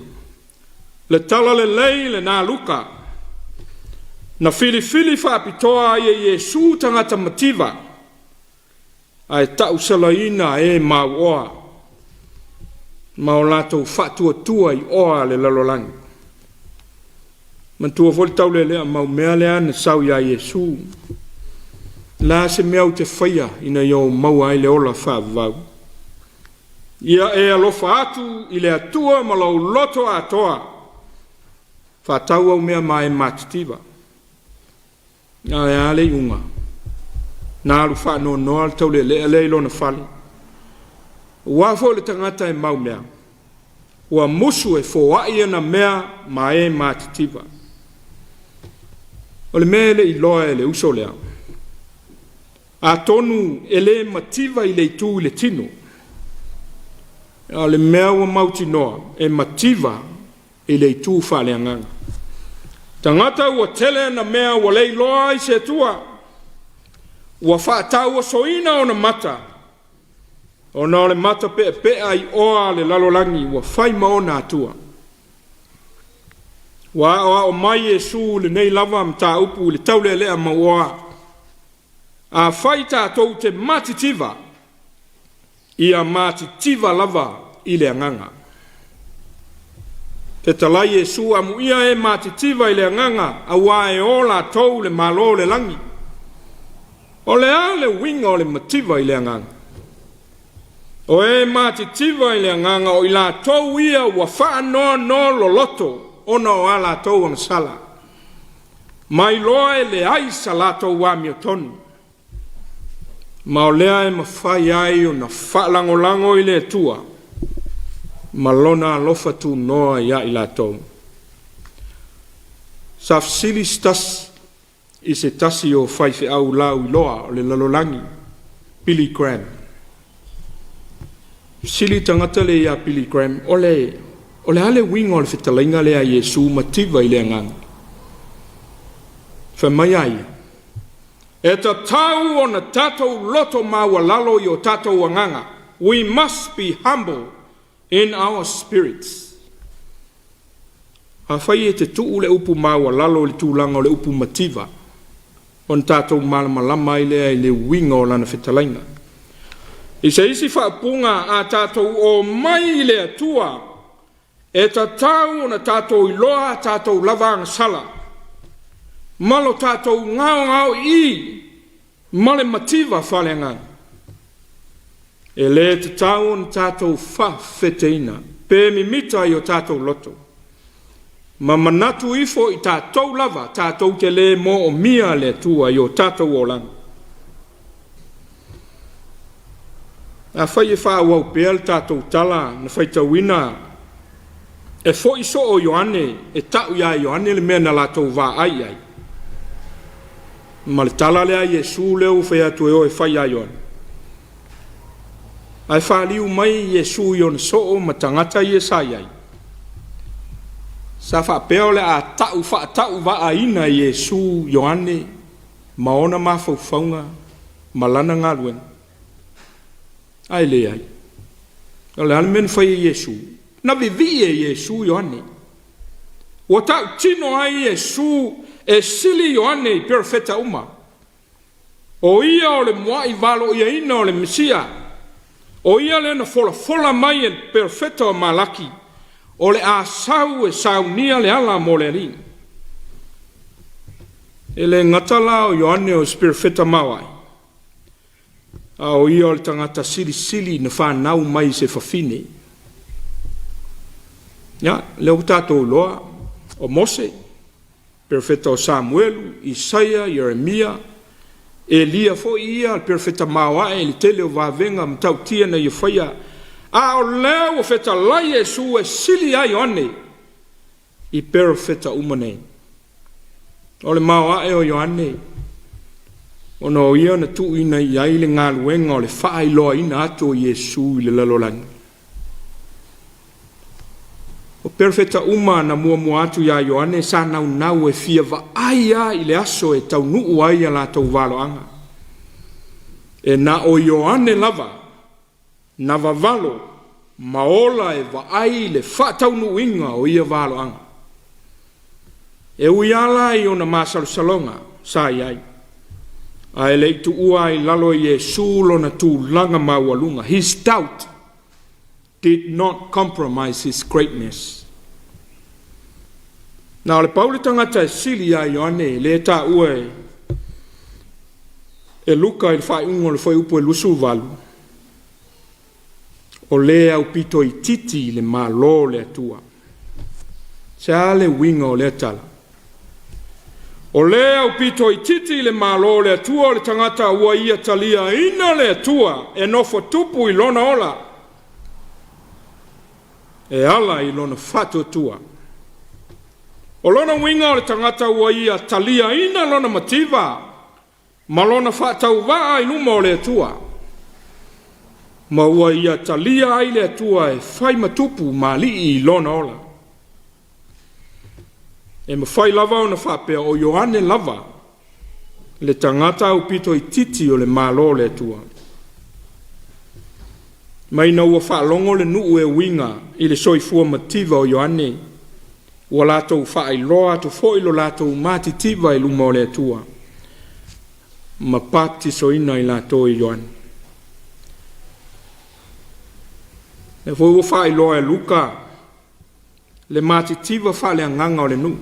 Le tala le lei le nā luka. Na fili whaapitoa e Yesu tangata mativa. Ai tau salaina e mauoa. Ma o lātou whātua tua i oa le lalolangi. Mantua foli tau le lea mau mea lea na sau ia Yesu. La se mea te whaia ina iau mau ai le ola whaavau. Ia e alofa atu i le atua ma lau loto atoa. Whātau au mea mai matitiva. Nga e ale unga. Nā alu whānoa noa tau le le ilo na whali. Wafo le tangata e mau mea. Ua musu e fōai na mea ma e matitiva. O le mea le iloa e le uso lea. A tonu e le mativa i le tu i le tino. A le mea ua mauti noa e mativa i le tu whaleanganga. Tangata ua tele na mea ua le iloa i se tua. Ua whaatau soina o na mata. O na le mata pe ai oa le lalolangi ua whai maona atua. Wa o mai Yesu le nei lava mta upu le taule lea maua. A whai tātou te matitiva. Ia matitiva lava i le anganga. Te talai Yesu amu ia e matitiva i le anganga. A wa e ola tau le malo le langi. O le a le winga o le mativa i le anganga. O e matitiva i le anganga o i la tau ia wa wha no lo loto. Ona o ala tau ang sala. Mai loa e le aisa la tau wa miotonu. Ma o lea e mawhai ai o na whaalangolango i le tua. Ma lona alofa tu noa ia i la tau. Sa fsili stas i se tasi o whaife au lau i loa o le lalolangi. Billy Graham. Fsili tangata le ia Billy Graham. O le ale wingo le fitalainga le a Yesu mativa i le anganga. Whamai ai. E ta tau o na tatou loto maua lalo i o tatou anganga. We must be humble in our spirits. A whai e te tuu le upu maua lalo le tūlanga o le upu mativa. O na tatou malamalama i le ai le wingo o lana fitalainga. I se isi whaapunga a tatou o mai i le atua. E ta tau na tātou i loa tātou lavanga sala. Malo tātou ngao i male mativa whalenga. E le te tau na tātou whawheteina. Pe mi mita i o tātou loto. Ma manatu ifo i tātou lava, tātou te le mo o mia le tua i o tātou o langa. A whai e whaawau pēl tātou tala na whaitawina. E fo iso o Ioane, e tau ia Ioane le mea na latou vā ai. Ma le tala lea Yesu leo whea tu e o e whai a Ioane. Ai whaaliu mai Yesu Ione so o matangata i e sai ai. Sa whapeo le a tau vā aina Yesu Ioane, maona mawhauwhaunga, malana ngā luen. Ai le ai. Ale almen whai Yesu. Na vivi e Yesu Ioane. O tau tino ai Yesu e sili Ioane i perfeta uma. O ia o le mua i valo ia ina o le Mesia. O ia le na fola mai e perfeta o malaki. O le a sau e saunia le ala mo le ring. E le ngatala o Ioane o perfeta mawai. A o ia o le tangata sili na whanau mai se fafine. Ya, leo tātou loa, o Mose, perfeta o Samuel, Isaia, Jeremia, Elia fo ia, perfeta mawa, e li tele o vavenga, mtau tia na iwhaia. A o leo o feta lai Yesu e sili ai one, i perfeta umane. O le mawa e o Ioane, o no ia na tu ina i aile ngā luenga, o le whaai loa ina ato o Yesu i le lalolangi. O perfeta uma na mua atu ia Ioane sa nau e fia va aia i le aso e tau nuu ai a la tau valo anga. E na o Ioane lava, na vavalo, maola e vaai le whātaunu inga o ia valo anga. E uiala i ona masalusalonga, sa iai. Ai le tu ua i lalo i e sulo na tu langa maualunga. His doubt did not compromise his greatness. Na le paule tangata e sili a Ioane, le ta ua e luka i whai ungo le whai upo e lusu valu. O le au pito i titi le malo le atua. Se ale winga o le tala. O le au pito i titi le malo le atua o le tangata ua ia talia ina le atua e nofo tupu i lona ola. E ala i lona fatu atua. O lona winga o le tangata ua ia talia ina lona mativa. Malona whātau waa i numa o le atua. Ma ua ia talia ai le atua e whai matupu ma li i lona ola. E ma whai lava o na whapea o Ioane lava. Le tangata au pito i titi o le malo le atua. Ma ina ua whaalongo le nuu e winga i le soifua mativa o Ioane. Ua latou whaai loa to foilo latou matitiva i luma o le atua. Ma pati so ina i latou i Ioane. E foi ua whaai loa e luka. Le matitiva whaale anganga o le nuu.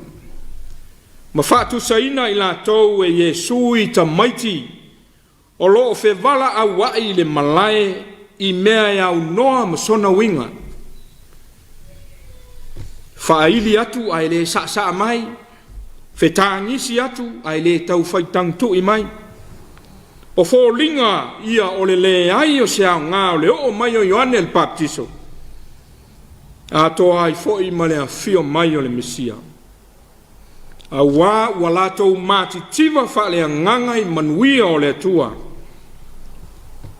Ma whaatu sa ina i latou e Yesu i ta maiti. O loo fe vala au wai le malae i mea e au noa ma sona winga. Whaili atu ai le sa mai. Fe tāngisi atu ai le tau whaitang tu i mai. O fōlinga ia o le ai o se au ngā o le o mai o Ioane el Baptiso. A toa ai fōi ma le a fio mai o le Mesia. A wā ua lātou mātitiva wha le nganga i manuia o le atua.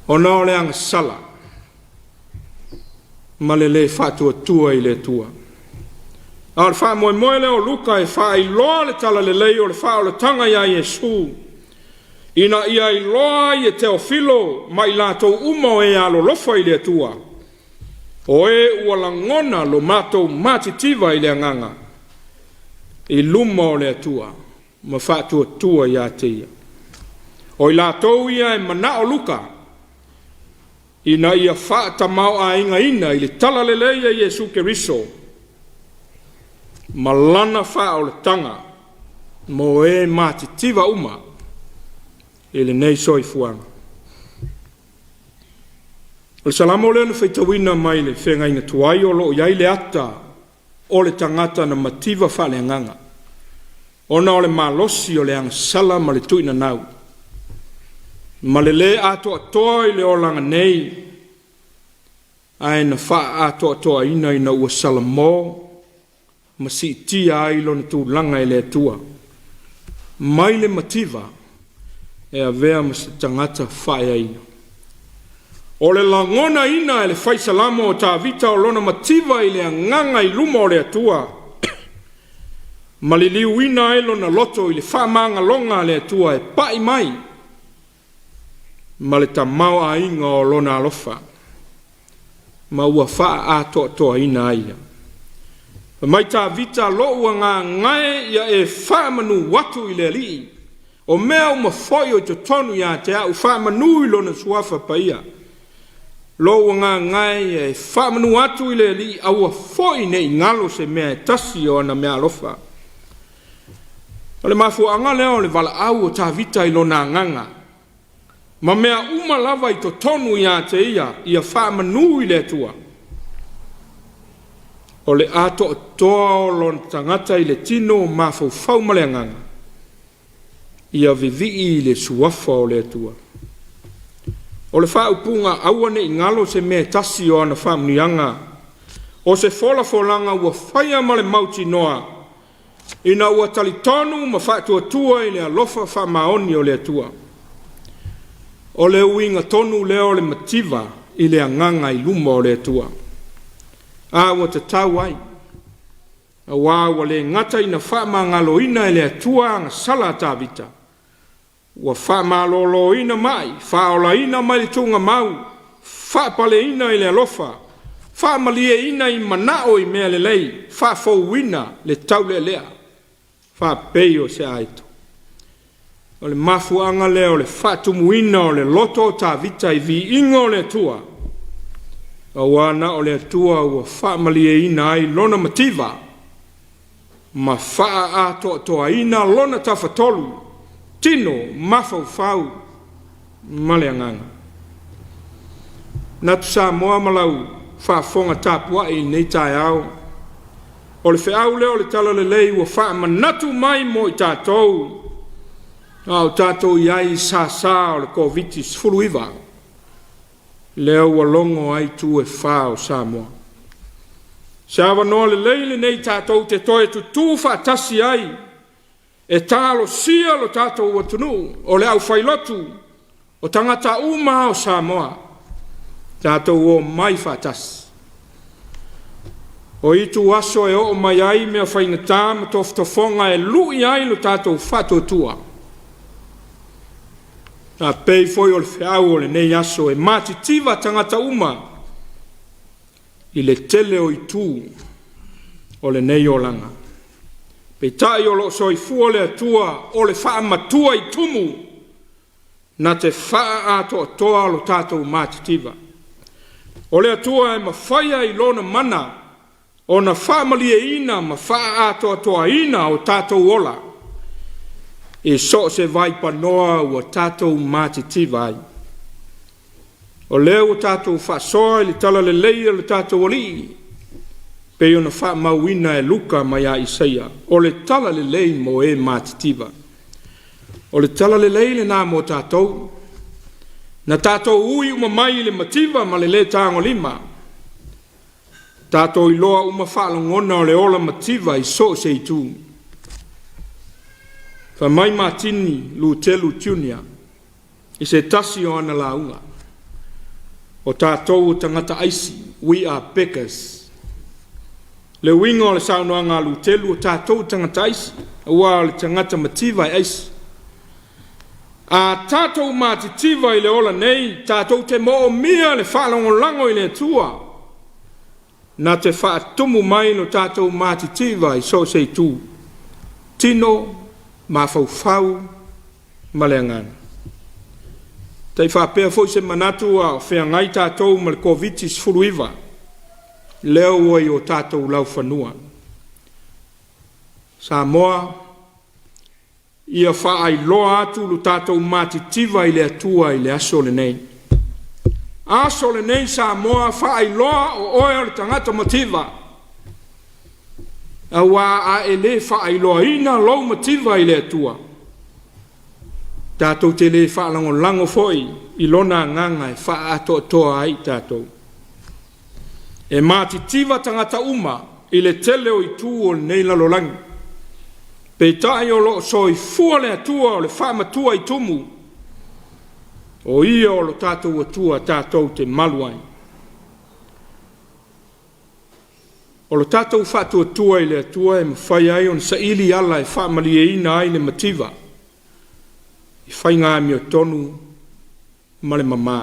O nā o le anga sala. Ma le whātua tua i le atua. A le wha moe moe le o luka e wha i loa le tala le lei o le wha o le tanga ia Yesu. Ina ia i loa i e Teofilo ma i lātou umo e alo lofa i le atua. O e ua langona lo mātou mātitiva i le nganga. I luma o le atua, ma whātua tua ia teia. O i lātou ia e mana o luka, ina ia whāta mau a inga ina i le tala le leia Yesu Keriso, ma lana wha o le tanga, mo e mātitiva uma, i le nei soi fuanga. O le salamo le na whaitawina mai le whenga inga tuai o lo iai le ata, o le tangata na mativa whale anganga. Ona o le malosi o le anga sala ma le tuina nau. Ma le ato atoa i le olanga nei. Ai na wha ato atoa ina ua sala mō. Ma si tia ai lo na tu langa i le atua. Mai le mativa e a vea ma se tangata whae ina. O le langona ina e le whaisalamo o tā vita o lona mativa i le anganga i luma o le atua. Ma le liu ina e lona loto i le whamanga longa le atua e pai mai. Ma le tamau a inga o lona alofa. Ma ua wha ato toa ina aia. Mai tā vita lo ua ngā ngai ia e whamanu watu i le alii. O mea uma foi o te tonu ia te au whamanu i lona suafa paia. Lo ua ngā ngai e whamanu atu i le li aua foi nei ngalo se mea e tasi o ana mea alofa. O le mafu anga leo le vala au o tā vita i lona nganga. Ma mea uma lava i to tonu ia te ia whamanu i le tua. O le ato o toa o lona tangata i le tino o mafu whaumale nganga. Ia vivi i le suafa o le tua. O le whaupunga awane i ngalo se me tasi o ana whamnianga. O se fola folanga ua whaia ma le mauti noa. Ina ua talitonu ma whaatua tua i le alofa whamaoni o le atua. O le uinga tonu leo le mativa i le anganga i luma o le atua. A ua te tau ai. A wā ua le ngata ina whamangalo ina i le atua anga sala tā vita. ua whamaloloina mai, whaolaina mai le tunga mau, whapaleina i le alofa, whamalieina i manao i mea le lei, whafouina le tau le lea, whapeo se aito. O le mafuanga le o le whatumuina o le loto o tā vita i vi ingo le tua. O wana o le tua ua whamalieina ai lona mativa, ma wha ato toa ina lona tawhatolu, tino mafau maleanganga. Natu Samoa malau whafonga tapua i nei tai au. O le whiau leo le tala le lei ua wha manatu mai mo i tātou. Au tātou iai sa o le COVID fuluiva. Leo ua longo ai tu e whao Samoa. Sawa no le leile nei tātou te toe tutu whaatasi ai. E tālo sia lo tātou ua tunu. O le au whailotu. O tangata uma o Samoa. Tātou o mai whaatasi. O itu aso e o mai ai mea whaingatā ma toftofonga e lui ai lo tātou whatotua. A pei foi o le whiau o le nei aso e matitiva tangata uma. I le tele o itu o le nei o langa. Pei tai o lo soi fua le atua o le wha matua i tumu na te wha ato toa lo tātou matitiva. O le atua e mawhaia i lona mana o na wha malia ina ma wha ato toa ina o tātou ola. E so se vai panoa ua tātou matitiva ai. O leo tātou whasoa li tala le leia le tātou oli. Pei ona wha mauina e luka mai a Isaia. O le tala le lei mo e matitiva. O le tala le lei le nā mo tātou. Na tātou ui uma mai le mativa ma le tāngo lima. Tātou i loa uma whaalongona o le ola mativa i so se i tū. Fa mai matini lu telu tunia. I se tasi o ana launga. O tātou tangata aisi. We are beggars. Le wingo le saunoanga lu telu o tātou tangata aisi. Ua le tangata mativa aisi. A tātou matitiva i le ola nei. Tātou te mo mia le whalongo lango i le tua. Na te whaatumu mai no tātou matitiva i so se tū. Tino mafau maleangana. Tai whapea foi se manatu a whea ngai tātou ma le COVID fuluiva. Leo oi o tātou lau whanua. Samoa, ia wha ai loa atu lu tātou matitiva i le atua i le aso le nei. Aso le nei Samoa wha ai loa o oe le tangata mativa. Awa a ele wha ai loa ina lau mativa i le atua. Tātou te le wha lango foi i lona nganga e wha ato toa ai tātou. E matitiva tangata uma i le tele o i tū o nei lalolangi. Pei tai o lo soi fua le atua o le wha matua i tumu. O ia o lo tātou atua tātou te maluai. O lo tātou whātua tua i le atua e mawhai ai on sa ili ala e whaamalie ina ai le mativa. I whai ngā mi o tonu ma le mamā.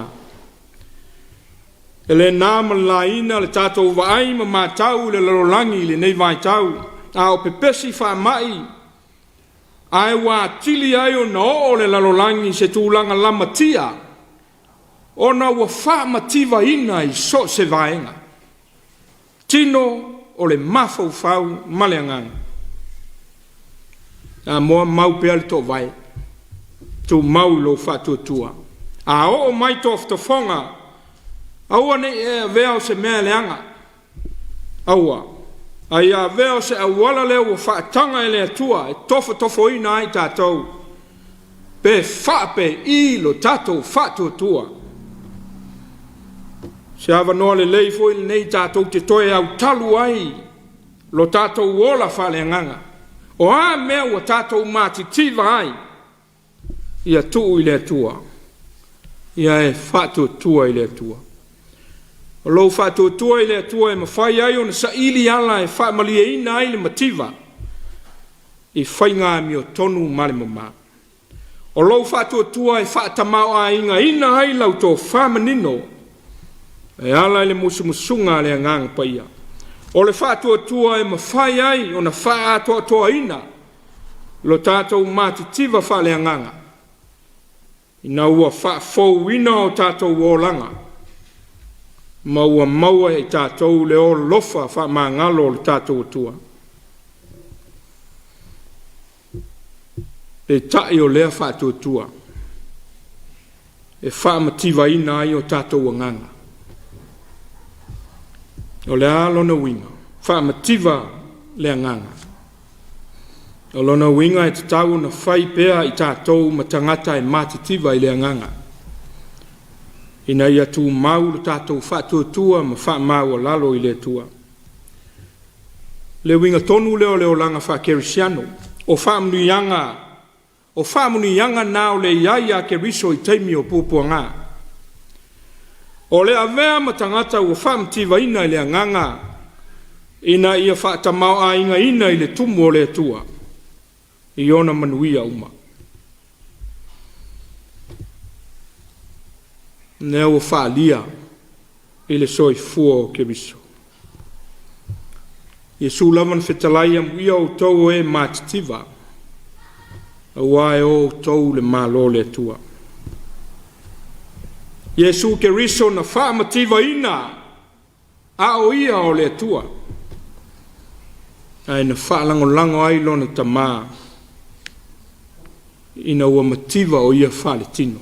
E le nāma la ina le tātou waai ma mātau le lalolangi le nei vai tau. A o pepesi whaamai. Ai wā tili ai o na o le lalolangi se tūlanga lamatia. O na ua whaamativa ina i so se vaenga. Tino o le mafau maleanganga. A moa mau pea le tō vai. Tū mau lo whātua tua. A o mai tōfta whonga. Aua ne e veo se mea leanga. Aua. Ai a veo se awala leo wa whaatanga e le atua. E tofo ina ai tātou. Pe whaape i lo tātou whātua tua. Se awa noa le lei foi le nei tātou te toe au talu ai. Lo tātou wola whaleanganga. O a mea wa tātou mātitiva ai. Ia tuu i le atua. Ia e whātua tua i le atua. O lou whātua tua i le atua e mawhai ai o na sa ili ala e whaamalia ina ai le mativa. I whai ngā mi o tonu male mama. O lau whātua e whātamau a inga ina ai lau tō whamanino. E ala le musumusunga le ngang paia. O le whātua e mawhai ai o na whātua toa ina. Lo tātou mātitiva wha le nganga. Ina ua whāfou ina o tātou wōlanga. Maua maua e tātou le o lofa wha mangalo le tātou tua. E tai o lea whātua. E whaamativa ina ai o tātou nganga. O le alona winga. Whaamativa le nganga. O lona winga e te tau na whai pea i tātou matangata e mātitiva i le nganga. Ina ia tū mau le tātou whātua ma wha mau lalo i le tua. Le winga tonu leo leo langa whakerisiano. O whamunuyanga nao le iaia ke riso i teimi o pūpuanga. O le avea matangata ua whaamtiva ina i le nganga. Ina ia whaatamau a inga ina i le tumu o le tua. I ona manuia uma. Nea ua whaalia i le soi fua o ke riso. Iesu laman whetalai am ia o tau e mātitiva. Awa e o tau le malo le tua. Iesu ke riso na whaamativa ina a o ia o le tua. Ai na whaalango ailo na tamaa. Ina ua mativa o ia whale tino.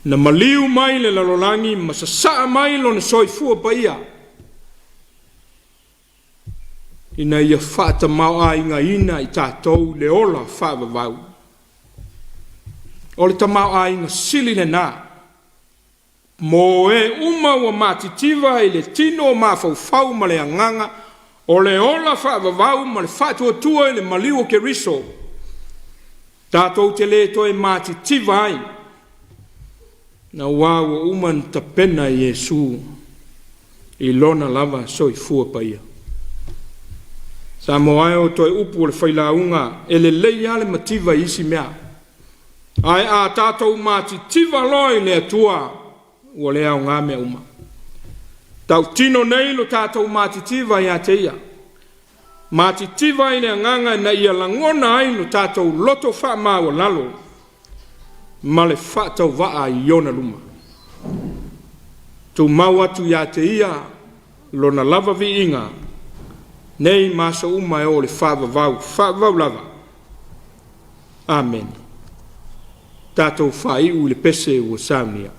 Na maliu mai le lalolangi, masasa mai lo na soifua pa ia. Ina ia whaata mau a inga ina i tātou le ola whaavavau. O le tamau a inga sili le nā. Mo e uma ua mātitiva i le tino o mawhauwhau ma le anganga, o le ola whaavavau ma le whātua i le maliu o ke riso. Tātou te le toi mātitiva ai. Na wawa uman tapena Yesu i lona lava soifua pa ia. Samoa o toi upu le whailaunga e le leia le mativa isi mea. Ai a tātou mātitiva loi le atua ua le au ngā mea uma. Tau tino nei lo tātou mātitiva i a teia. Mātitiva i le nganga na ia langona ai lo tātou loto wha maua lalo. Ma le whātau waa i ona luma. Tu mau atu ia te ia, lo na lava vi inga, nei masa uma e o le whaavavau lava. Amen. Tātou whai u le pese ua Saunia.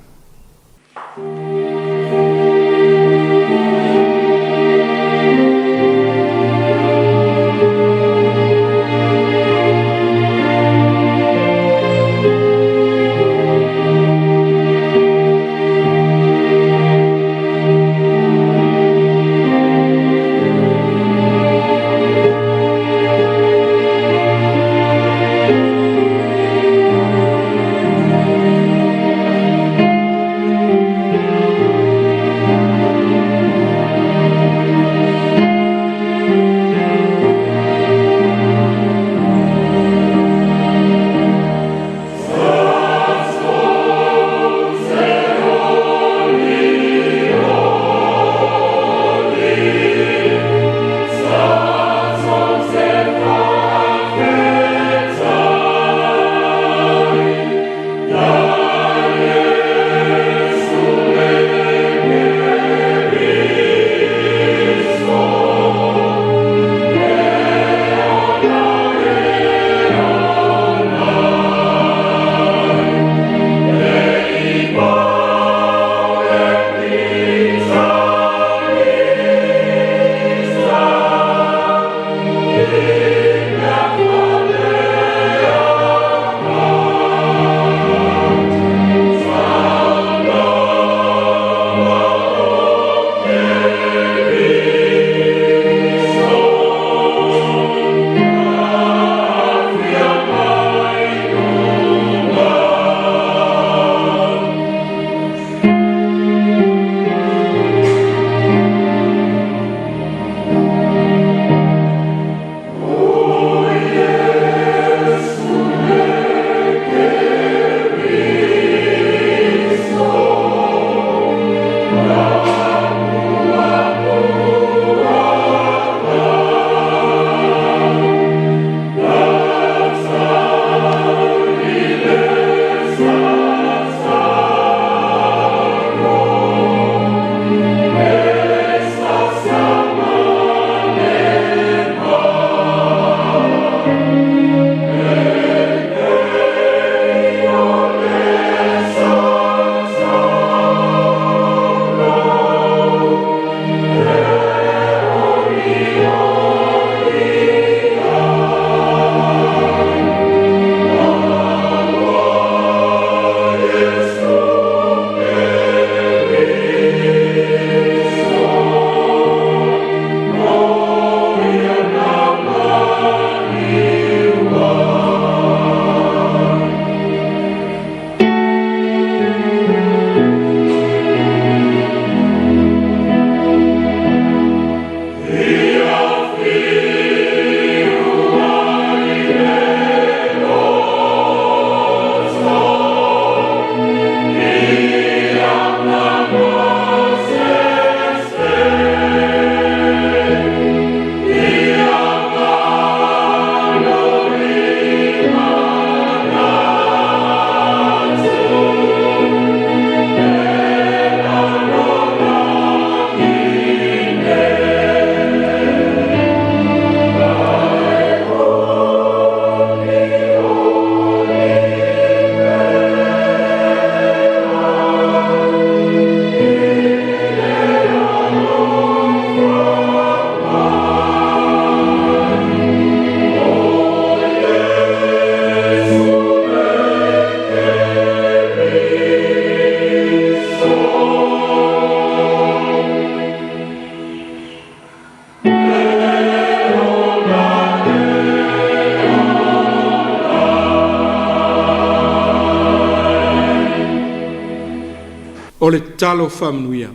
o le talo whamanuia.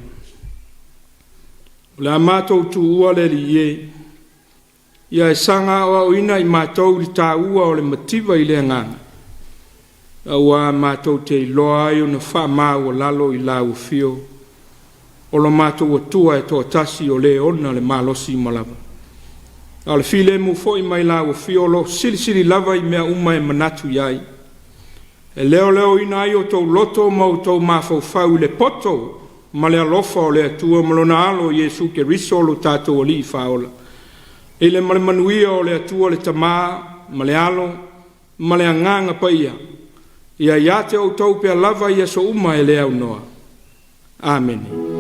O le amatou tu ua le li e, ia e sanga o ina I mātou li tā ua o le mativa I le nganga. Aua mātou te iloa ai o na whamau o lalo I lau fio, o lo mātou atua e tō tasi o le ona le malosi malava. A le file mu fo I mai lau fio lo sili lava I mea uma e manatu iai. E leo ina ai o tō loto mau tō mafau le poto, ma le alofa o le atua malona alo Iesu ke riso lo tātou ali I whaola. E le male manuia o le atua le tamā, ma le alo, ma le anganga paia. Ia iate o tau pia lava ia so uma e le au noa. Amen.